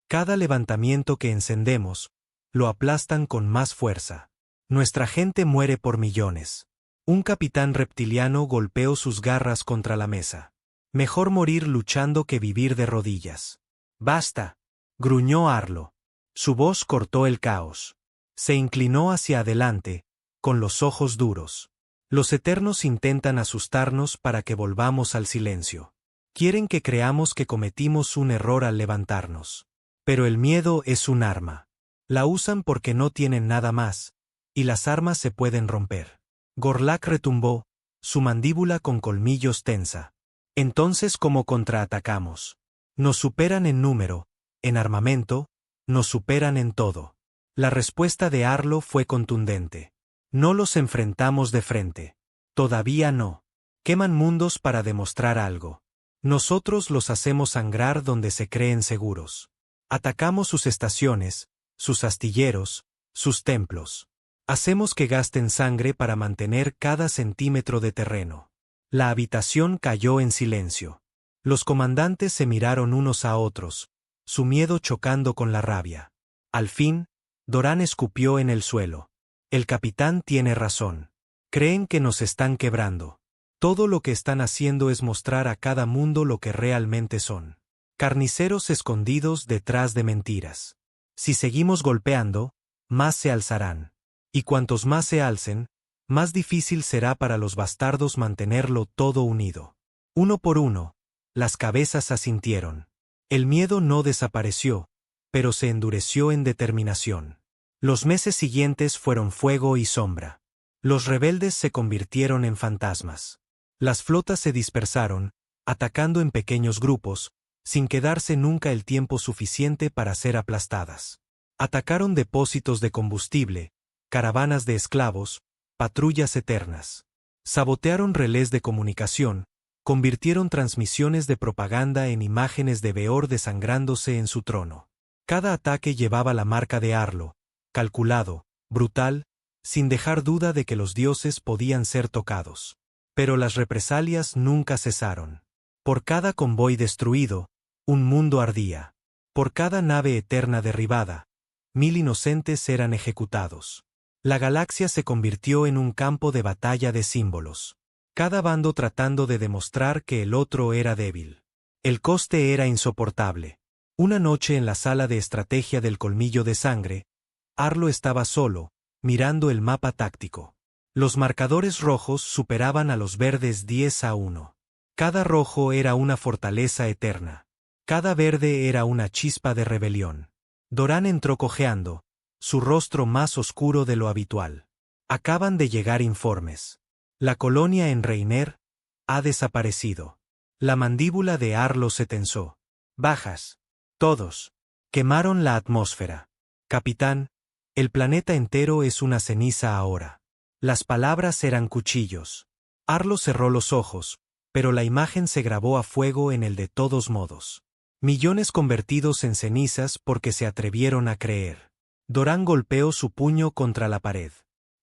Cada levantamiento que encendemos, lo aplastan con más fuerza. Nuestra gente muere por millones. Un capitán reptiliano golpeó sus garras contra la mesa. Mejor morir luchando que vivir de rodillas. Basta, gruñó Arlo. Su voz cortó el caos. Se inclinó hacia adelante, con los ojos duros. Los Eternos intentan asustarnos para que volvamos al silencio. Quieren que creamos que cometimos un error al levantarnos. Pero el miedo es un arma. La usan porque no tienen nada más, y las armas se pueden romper. Gorlak retumbó, su mandíbula con colmillos tensa. Entonces, ¿cómo contraatacamos? Nos superan en número, en armamento, nos superan en todo. La respuesta de Arlo fue contundente. No los enfrentamos de frente. Todavía no. Queman mundos para demostrar algo. Nosotros los hacemos sangrar donde se creen seguros. Atacamos sus estaciones, sus astilleros, sus templos. Hacemos que gasten sangre para mantener cada centímetro de terreno. La habitación cayó en silencio. Los comandantes se miraron unos a otros, su miedo chocando con la rabia. Al fin, Doran escupió en el suelo. El capitán tiene razón. Creen que nos están quebrando. Todo lo que están haciendo es mostrar a cada mundo lo que realmente son. Carniceros escondidos detrás de mentiras. Si seguimos golpeando, más se alzarán. Y cuantos más se alcen, más difícil será para los bastardos mantenerlo todo unido. Uno por uno, las cabezas asintieron. El miedo no desapareció, pero se endureció en determinación. Los meses siguientes fueron fuego y sombra. Los rebeldes se convirtieron en fantasmas. Las flotas se dispersaron, atacando en pequeños grupos, sin quedarse nunca el tiempo suficiente para ser aplastadas. Atacaron depósitos de combustible, caravanas de esclavos, patrullas eternas. Sabotearon relés de comunicación, convirtieron transmisiones de propaganda en imágenes de Beor desangrándose en su trono. Cada ataque llevaba la marca de Arlo, calculado, brutal, sin dejar duda de que los dioses podían ser tocados. Pero las represalias nunca cesaron. Por cada convoy destruido, un mundo ardía. Por cada nave eterna derribada, 1000 inocentes eran ejecutados. La galaxia se convirtió en un campo de batalla de símbolos. Cada bando tratando de demostrar que el otro era débil. El coste era insoportable. Una noche en la sala de estrategia del Colmillo de Sangre, Arlo estaba solo, mirando el mapa táctico. Los marcadores rojos superaban a los verdes 10-1. Cada rojo era una fortaleza eterna. Cada verde era una chispa de rebelión. Doran entró cojeando, su rostro más oscuro de lo habitual. Acaban de llegar informes. La colonia en Reiner ha desaparecido. La mandíbula de Arlo se tensó. Bajas. Todos. Quemaron la atmósfera. Capitán, el planeta entero es una ceniza ahora. Las palabras eran cuchillos. Arlo cerró los ojos, pero la imagen se grabó a fuego en el de todos modos. Millones convertidos en cenizas porque se atrevieron a creer. Doran golpeó su puño contra la pared.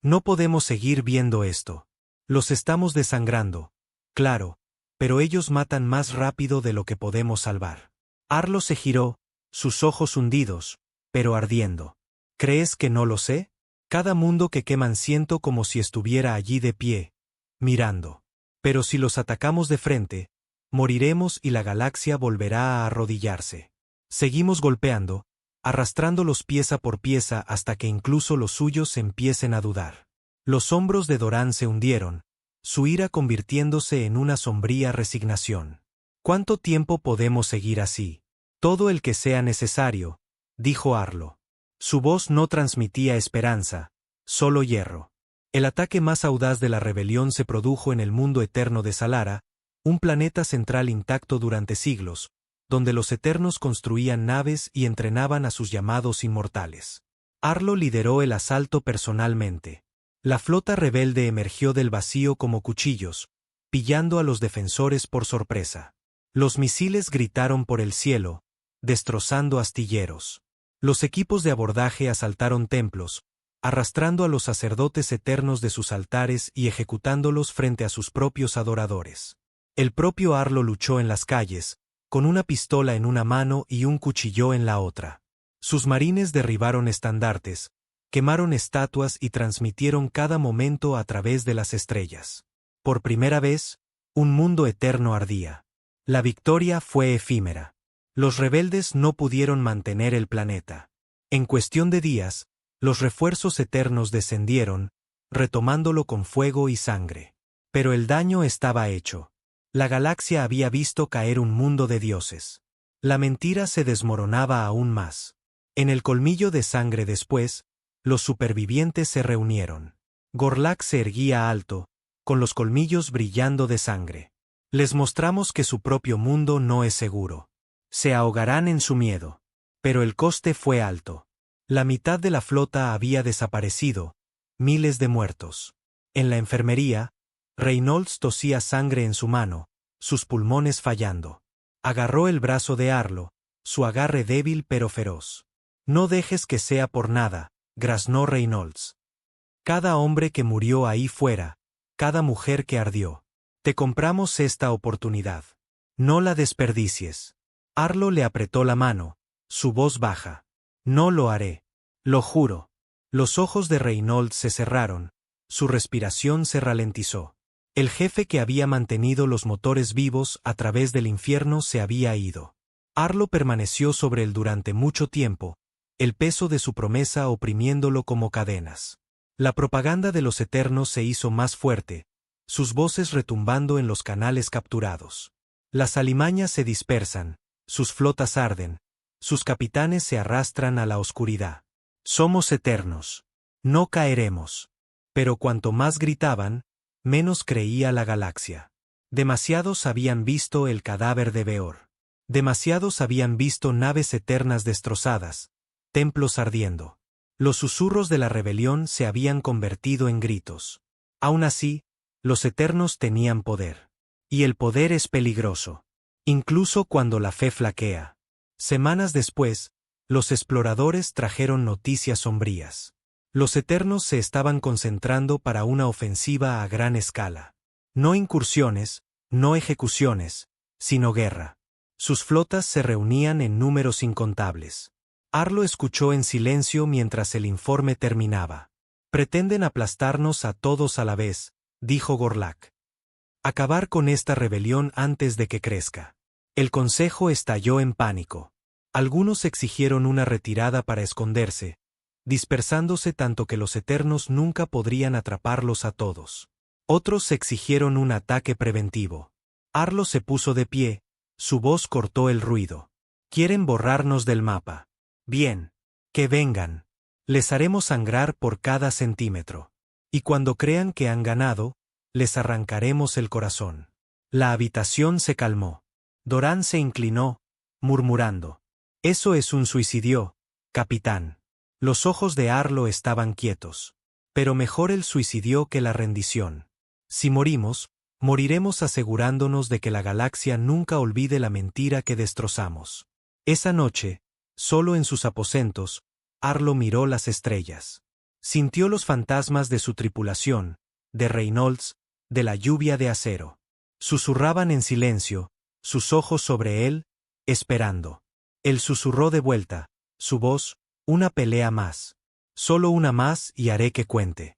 No podemos seguir viendo esto. Los estamos desangrando. Claro, pero ellos matan más rápido de lo que podemos salvar. Arlo se giró, sus ojos hundidos, pero ardiendo. ¿Crees que no lo sé? Cada mundo que queman siento como si estuviera allí de pie, mirando. Pero si los atacamos de frente, moriremos y la galaxia volverá a arrodillarse. Seguimos golpeando, arrastrándolos pieza por pieza hasta que incluso los suyos empiecen a dudar. Los hombros de Doran se hundieron, su ira convirtiéndose en una sombría resignación. ¿Cuánto tiempo podemos seguir así? Todo el que sea necesario, dijo Arlo. Su voz no transmitía esperanza, solo hierro. El ataque más audaz de la rebelión se produjo en el mundo eterno de Salara, un planeta central intacto durante siglos, donde los Eternos construían naves y entrenaban a sus llamados inmortales. Arlo lideró el asalto personalmente. La flota rebelde emergió del vacío como cuchillos, pillando a los defensores por sorpresa. Los misiles gritaron por el cielo, destrozando astilleros. Los equipos de abordaje asaltaron templos, arrastrando a los sacerdotes eternos de sus altares y ejecutándolos frente a sus propios adoradores. El propio Arlo luchó en las calles, con una pistola en una mano y un cuchillo en la otra. Sus marines derribaron estandartes, quemaron estatuas y transmitieron cada momento a través de las estrellas. Por primera vez, un mundo eterno ardía. La victoria fue efímera. Los rebeldes no pudieron mantener el planeta. En cuestión de días, los refuerzos eternos descendieron, retomándolo con fuego y sangre. Pero el daño estaba hecho. La galaxia había visto caer un mundo de dioses. La mentira se desmoronaba aún más. En el colmillo de sangre después, los supervivientes se reunieron. Gorlak se erguía alto, con los colmillos brillando de sangre. Les mostramos que su propio mundo no es seguro. Se ahogarán en su miedo. Pero el coste fue alto. La mitad de la flota había desaparecido, miles de muertos. En la enfermería, Reynolds tosía sangre en su mano, sus pulmones fallando. Agarró el brazo de Arlo, su agarre débil pero feroz. No dejes que sea por nada, graznó Reynolds. Cada hombre que murió ahí fuera, cada mujer que ardió. Te compramos esta oportunidad. No la desperdicies. Arlo le apretó la mano, su voz baja. No lo haré. Lo juro. Los ojos de Reynolds se cerraron, su respiración se ralentizó. El jefe que había mantenido los motores vivos a través del infierno se había ido. Arlo permaneció sobre él durante mucho tiempo, el peso de su promesa oprimiéndolo como cadenas. La propaganda de los Eternos se hizo más fuerte, sus voces retumbando en los canales capturados. Las alimañas se dispersan, sus flotas arden, sus capitanes se arrastran a la oscuridad. Somos eternos. No caeremos. Pero cuanto más gritaban, menos creía la galaxia. Demasiados habían visto el cadáver de Beor. Demasiados habían visto naves eternas destrozadas, templos ardiendo. Los susurros de la rebelión se habían convertido en gritos. Aún así, los Eternos tenían poder. Y el poder es peligroso. Incluso cuando la fe flaquea. Semanas después, los exploradores trajeron noticias sombrías. Los Eternos se estaban concentrando para una ofensiva a gran escala. No incursiones, no ejecuciones, sino guerra. Sus flotas se reunían en números incontables. Arlo escuchó en silencio mientras el informe terminaba. Pretenden aplastarnos a todos a la vez, dijo Gorlak. Acabar con esta rebelión antes de que crezca. El consejo estalló en pánico. Algunos exigieron una retirada para esconderse, dispersándose tanto que los Eternos nunca podrían atraparlos a todos. Otros exigieron un ataque preventivo. Arlo se puso de pie, su voz cortó el ruido. Quieren borrarnos del mapa. Bien. Que vengan. Les haremos sangrar por cada centímetro. Y cuando crean que han ganado, les arrancaremos el corazón. La habitación se calmó. Doran se inclinó, murmurando. Eso es un suicidio, capitán. Los ojos de Arlo estaban quietos. Pero mejor el suicidio que la rendición. Si morimos, moriremos asegurándonos de que la galaxia nunca olvide la mentira que destrozamos. Esa noche, solo en sus aposentos, Arlo miró las estrellas. Sintió los fantasmas de su tripulación, de Reynolds, de la lluvia de acero. Susurraban en silencio, sus ojos sobre él, esperando. Él susurró de vuelta, su voz, una pelea más. Solo una más y haré que cuente.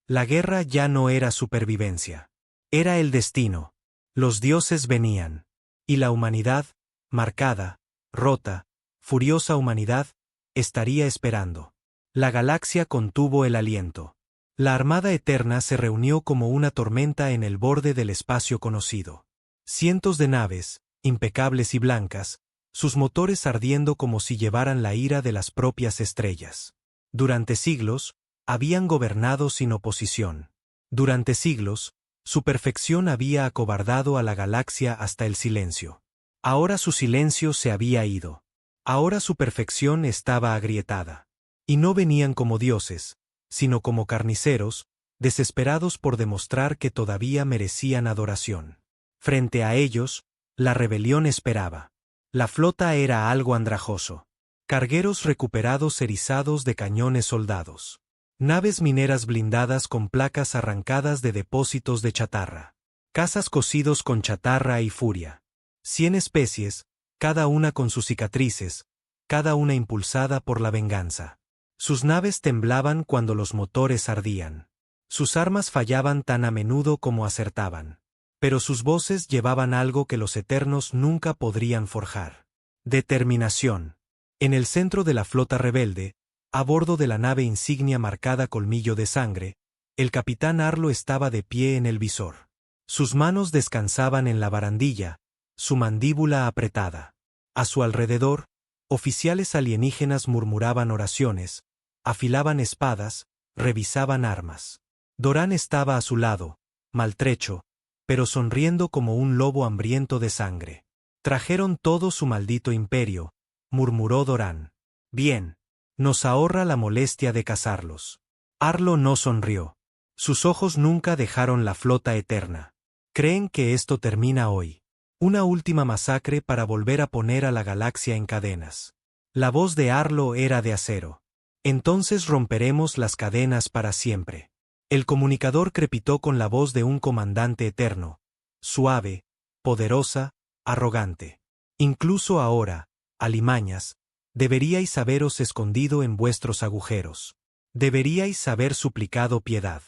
La guerra ya no era supervivencia. Era el destino. Los dioses venían. Y la humanidad, marcada, rota, furiosa humanidad, estaría esperando. La galaxia contuvo el aliento. La Armada Eterna se reunió como una tormenta en el borde del espacio conocido. Cientos de naves, impecables y blancas, sus motores ardiendo como si llevaran la ira de las propias estrellas. Durante siglos, habían gobernado sin oposición. Durante siglos, su perfección había acobardado a la galaxia hasta el silencio. Ahora su silencio se había ido. Ahora su perfección estaba agrietada. Y no venían como dioses, sino como carniceros, desesperados por demostrar que todavía merecían adoración. Frente a ellos, la rebelión esperaba. La flota era algo andrajoso. Cargueros recuperados erizados de cañones soldados. Naves mineras blindadas con placas arrancadas de depósitos de chatarra. Cazas cosidos con chatarra y furia. 100 especies, cada una con sus cicatrices, cada una impulsada por la venganza. Sus naves temblaban cuando los motores ardían. Sus armas fallaban tan a menudo como acertaban. Pero sus voces llevaban algo que los Eternos nunca podrían forjar. Determinación. En el centro de la flota rebelde, a bordo de la nave insignia marcada colmillo de sangre, el capitán Arlo estaba de pie en el visor. Sus manos descansaban en la barandilla, su mandíbula apretada. A su alrededor, oficiales alienígenas murmuraban oraciones, afilaban espadas, revisaban armas. Doran estaba a su lado, maltrecho, pero sonriendo como un lobo hambriento de sangre. Trajeron todo su maldito imperio, murmuró Doran. Bien. Nos ahorra la molestia de cazarlos. Arlo no sonrió. Sus ojos nunca dejaron la flota eterna. Creen que esto termina hoy. Una última masacre para volver a poner a la galaxia en cadenas. La voz de Arlo era de acero. Entonces romperemos las cadenas para siempre. El comunicador crepitó con la voz de un comandante eterno. Suave, poderosa, arrogante. Incluso ahora, alimañas, deberíais haberos escondido en vuestros agujeros. Deberíais haber suplicado piedad.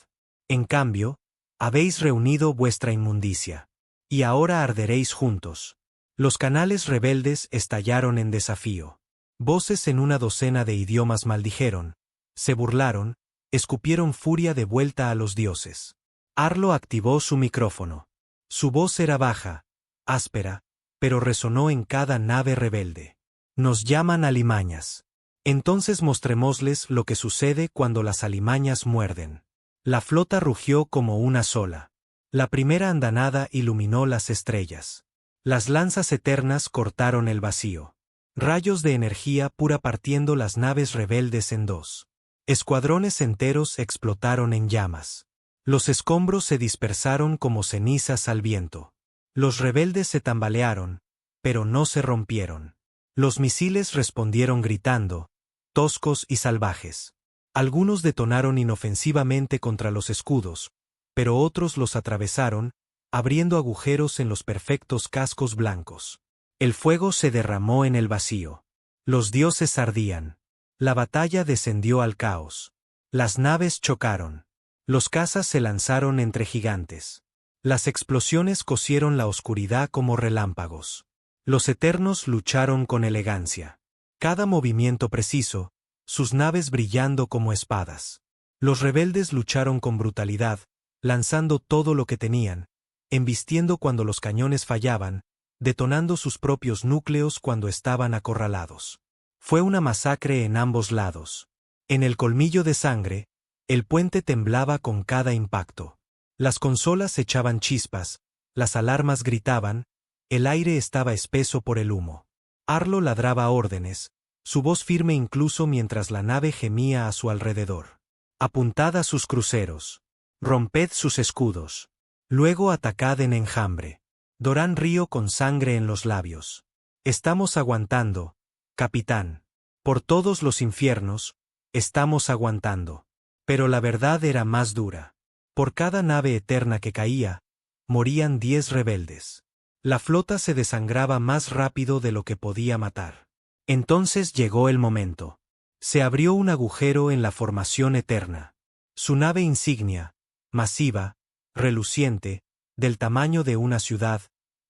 En cambio, habéis reunido vuestra inmundicia. Y ahora arderéis juntos. Los canales rebeldes estallaron en desafío. Voces en una docena de idiomas maldijeron, se burlaron, escupieron furia de vuelta a los dioses. Arlo activó su micrófono. Su voz era baja, áspera, pero resonó en cada nave rebelde. Nos llaman alimañas. Entonces mostrémosles lo que sucede cuando las alimañas muerden. La flota rugió como una sola. La primera andanada iluminó las estrellas. Las lanzas eternas cortaron el vacío. Rayos de energía pura partiendo las naves rebeldes en dos. Escuadrones enteros explotaron en llamas. Los escombros se dispersaron como cenizas al viento. Los rebeldes se tambalearon, pero no se rompieron. Los misiles respondieron gritando, toscos y salvajes. Algunos detonaron inofensivamente contra los escudos, pero otros los atravesaron, abriendo agujeros en los perfectos cascos blancos. El fuego se derramó en el vacío. Los dioses ardían. La batalla descendió al caos. Las naves chocaron. Los cazas se lanzaron entre gigantes. Las explosiones cosieron la oscuridad como relámpagos. Los Eternos lucharon con elegancia. Cada movimiento preciso, sus naves brillando como espadas. Los rebeldes lucharon con brutalidad, lanzando todo lo que tenían, embistiendo cuando los cañones fallaban, detonando sus propios núcleos cuando estaban acorralados. Fue una masacre en ambos lados. En el colmillo de sangre, el puente temblaba con cada impacto. Las consolas echaban chispas, las alarmas gritaban, el aire estaba espeso por el humo. Arlo ladraba órdenes, su voz firme incluso mientras la nave gemía a su alrededor. Apuntad a sus cruceros. Romped sus escudos. Luego atacad en enjambre. Dorán río con sangre en los labios. Estamos aguantando, capitán. Por todos los infiernos, estamos aguantando. Pero la verdad era más dura. Por cada nave eterna que caía, morían 10 rebeldes. La flota se desangraba más rápido de lo que podía matar. Entonces llegó el momento. Se abrió un agujero en la formación eterna. Su nave insignia, masiva, reluciente, del tamaño de una ciudad,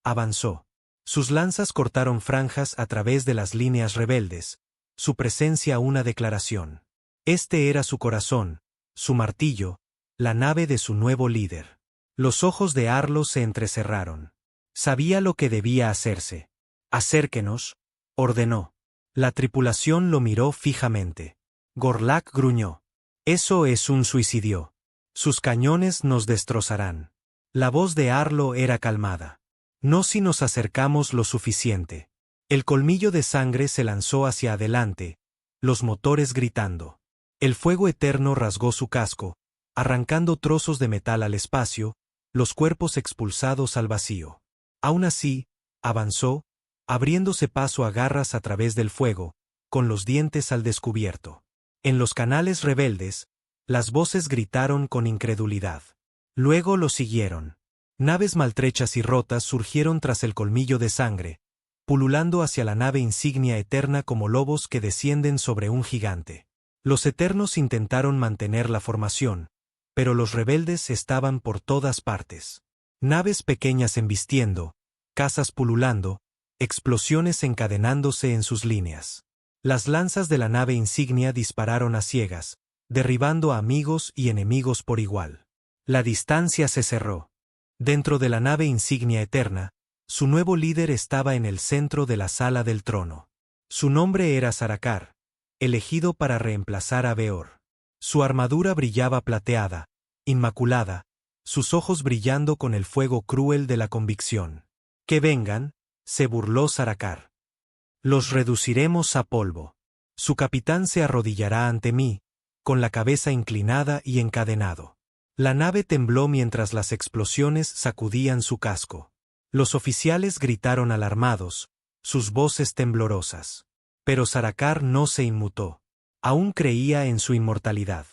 avanzó. Sus lanzas cortaron franjas a través de las líneas rebeldes, su presencia una declaración. Este era su corazón, su martillo, la nave de su nuevo líder. Los ojos de Arlo se entrecerraron. Sabía lo que debía hacerse. Acérquenos, ordenó. La tripulación lo miró fijamente. Gorlak gruñó. Eso es un suicidio. Sus cañones nos destrozarán. La voz de Arlo era calmada. No si nos acercamos lo suficiente. El colmillo de sangre se lanzó hacia adelante, los motores gritando. El fuego eterno rasgó su casco, arrancando trozos de metal al espacio, los cuerpos expulsados al vacío. Aún así, avanzó, abriéndose paso a garras a través del fuego, con los dientes al descubierto. En los canales rebeldes, las voces gritaron con incredulidad. Luego lo siguieron. Naves maltrechas y rotas surgieron tras el colmillo de sangre, pululando hacia la nave insignia eterna como lobos que descienden sobre un gigante. Los Eternos intentaron mantener la formación, pero los rebeldes estaban por todas partes. Naves pequeñas embistiendo, casas pululando, explosiones encadenándose en sus líneas. Las lanzas de la nave insignia dispararon a ciegas, derribando a amigos y enemigos por igual. La distancia se cerró. Dentro de la nave insignia eterna, su nuevo líder estaba en el centro de la sala del trono. Su nombre era Sarkar, elegido para reemplazar a Beor. Su armadura brillaba plateada, inmaculada, sus ojos brillando con el fuego cruel de la convicción. Que vengan, se burló Sarkar. Los reduciremos a polvo. Su capitán se arrodillará ante mí, con la cabeza inclinada y encadenado. La nave tembló mientras las explosiones sacudían su casco. Los oficiales gritaron alarmados, sus voces temblorosas. Pero Sarkar no se inmutó. Aún creía en su inmortalidad.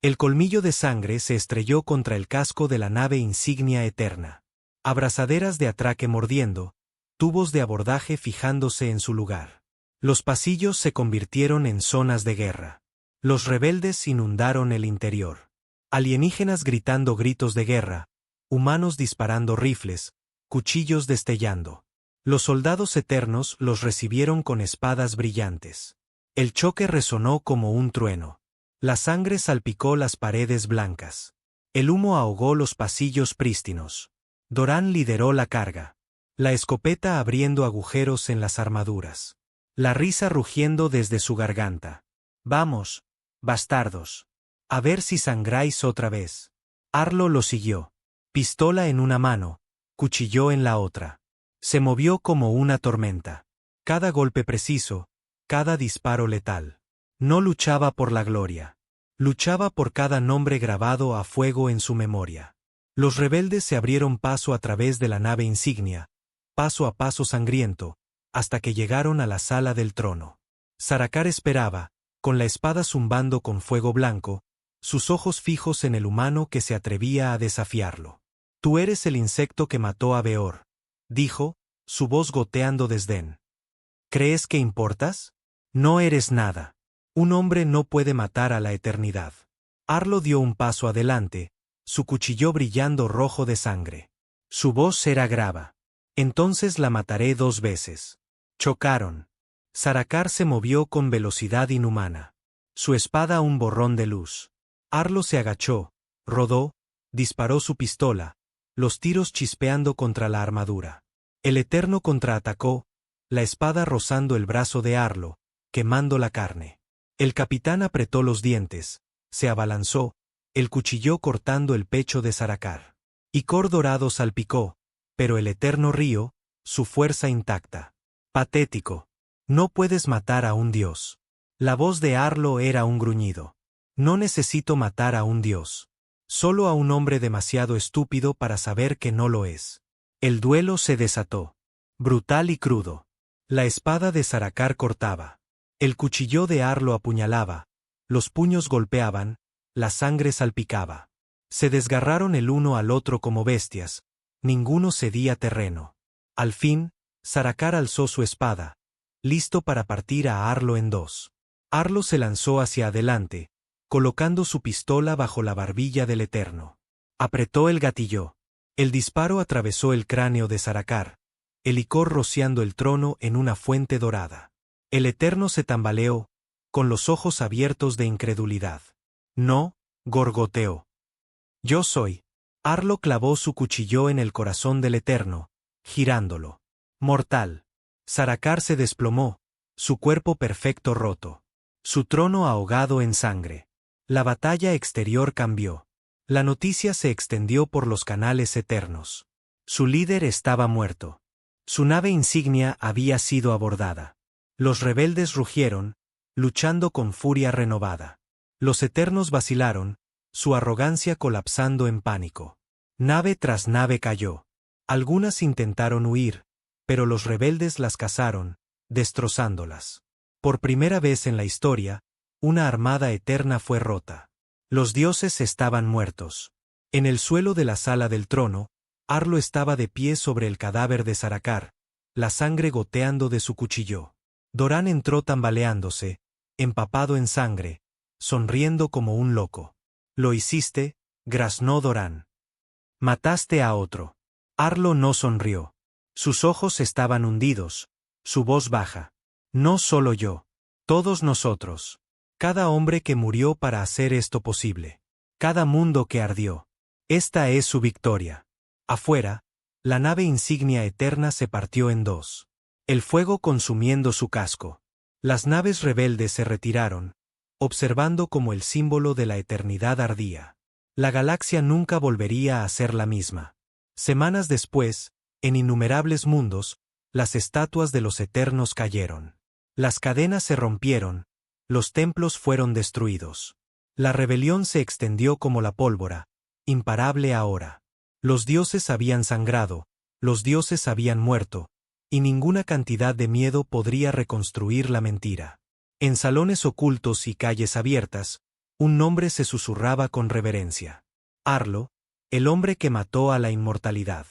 El colmillo de sangre se estrelló contra el casco de la nave insignia eterna. Abrazaderas de atraque mordiendo, tubos de abordaje fijándose en su lugar. Los pasillos se convirtieron en zonas de guerra. Los rebeldes inundaron el interior. Alienígenas gritando gritos de guerra, humanos disparando rifles, cuchillos destellando. Los soldados eternos los recibieron con espadas brillantes. El choque resonó como un trueno. La sangre salpicó las paredes blancas. El humo ahogó los pasillos prístinos. Dorán lideró la carga. La escopeta abriendo agujeros en las armaduras. La risa rugiendo desde su garganta. Vamos, bastardos. A ver si sangráis otra vez. Arlo lo siguió. Pistola en una mano, cuchillo en la otra. Se movió como una tormenta. Cada golpe preciso, cada disparo letal. No luchaba por la gloria. Luchaba por cada nombre grabado a fuego en su memoria. Los rebeldes se abrieron paso a través de la nave insignia, paso a paso sangriento, hasta que llegaron a la sala del trono. Sarkar esperaba, con la espada zumbando con fuego blanco, sus ojos fijos en el humano que se atrevía a desafiarlo. Tú eres el insecto que mató a Beor, dijo, su voz goteando desdén. ¿Crees que importas? No eres nada. Un hombre no puede matar a la eternidad. Arlo dio un paso adelante, su cuchillo brillando rojo de sangre. Su voz era grave. Entonces la mataré 2 veces. Chocaron. Sarkar se movió con velocidad inhumana. Su espada un borrón de luz. Arlo se agachó, rodó, disparó su pistola, los tiros chispeando contra la armadura. El Eterno contraatacó, la espada rozando el brazo de Arlo, quemando la carne. El capitán apretó los dientes, se abalanzó, el cuchillo cortando el pecho de Sarkar. Icor dorado salpicó, pero el Eterno rió, su fuerza intacta. Patético. No puedes matar a un dios. La voz de Arlo era un gruñido. No necesito matar a un dios. Solo a un hombre demasiado estúpido para saber que no lo es. El duelo se desató. Brutal y crudo. La espada de Sarkar cortaba. El cuchillo de Arlo apuñalaba. Los puños golpeaban, la sangre salpicaba. Se desgarraron el uno al otro como bestias. Ninguno cedía terreno. Al fin, Sarkar alzó su espada, listo para partir a Arlo en dos. Arlo se lanzó hacia adelante, colocando su pistola bajo la barbilla del Eterno. Apretó el gatillo. El disparo atravesó el cráneo de Sarkar, el licor rociando el trono en una fuente dorada. El Eterno se tambaleó, con los ojos abiertos de incredulidad. No, gorgoteó. Yo soy. Arlo clavó su cuchillo en el corazón del Eterno, girándolo. Mortal. Sarkar se desplomó, su cuerpo perfecto roto. Su trono ahogado en sangre. La batalla exterior cambió. La noticia se extendió por los canales eternos. Su líder estaba muerto. Su nave insignia había sido abordada. Los rebeldes rugieron, luchando con furia renovada. Los eternos vacilaron, su arrogancia colapsando en pánico. Nave tras nave cayó. Algunas intentaron huir, pero los rebeldes las cazaron, destrozándolas. Por primera vez en la historia, una armada eterna fue rota. Los dioses estaban muertos. En el suelo de la sala del trono, Arlo estaba de pie sobre el cadáver de Sarkar, la sangre goteando de su cuchillo. Doran entró tambaleándose, empapado en sangre, sonriendo como un loco. Lo hiciste, graznó Doran. Mataste a otro. Arlo no sonrió. Sus ojos estaban hundidos, su voz baja. No solo yo. Todos nosotros. Cada hombre que murió para hacer esto posible. Cada mundo que ardió. Esta es su victoria. Afuera, la nave insignia eterna se partió en dos. El fuego consumiendo su casco. Las naves rebeldes se retiraron, observando como el símbolo de la eternidad ardía. La galaxia nunca volvería a ser la misma. Semanas después, en innumerables mundos, las estatuas de los eternos cayeron. Las cadenas se rompieron, los templos fueron destruidos. La rebelión se extendió como la pólvora, imparable ahora. Los dioses habían sangrado, los dioses habían muerto, y ninguna cantidad de miedo podría reconstruir la mentira. En salones ocultos y calles abiertas, un nombre se susurraba con reverencia. Arlo, el hombre que mató a la inmortalidad.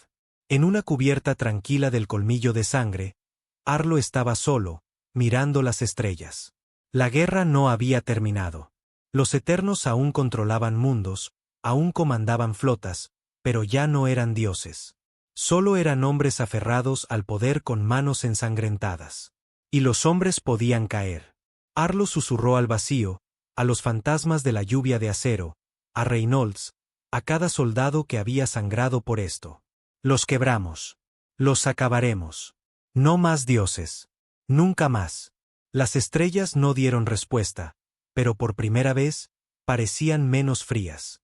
En una cubierta tranquila del colmillo de sangre, Arlo estaba solo, mirando las estrellas. La guerra no había terminado. Los eternos aún controlaban mundos, aún comandaban flotas, pero ya no eran dioses. Solo eran hombres aferrados al poder con manos ensangrentadas. Y los hombres podían caer. Arlo susurró al vacío, a los fantasmas de la lluvia de acero, a Reynolds, a cada soldado que había sangrado por esto. Los quebramos. Los acabaremos. No más dioses. Nunca más. Las estrellas no dieron respuesta, pero por primera vez, parecían menos frías.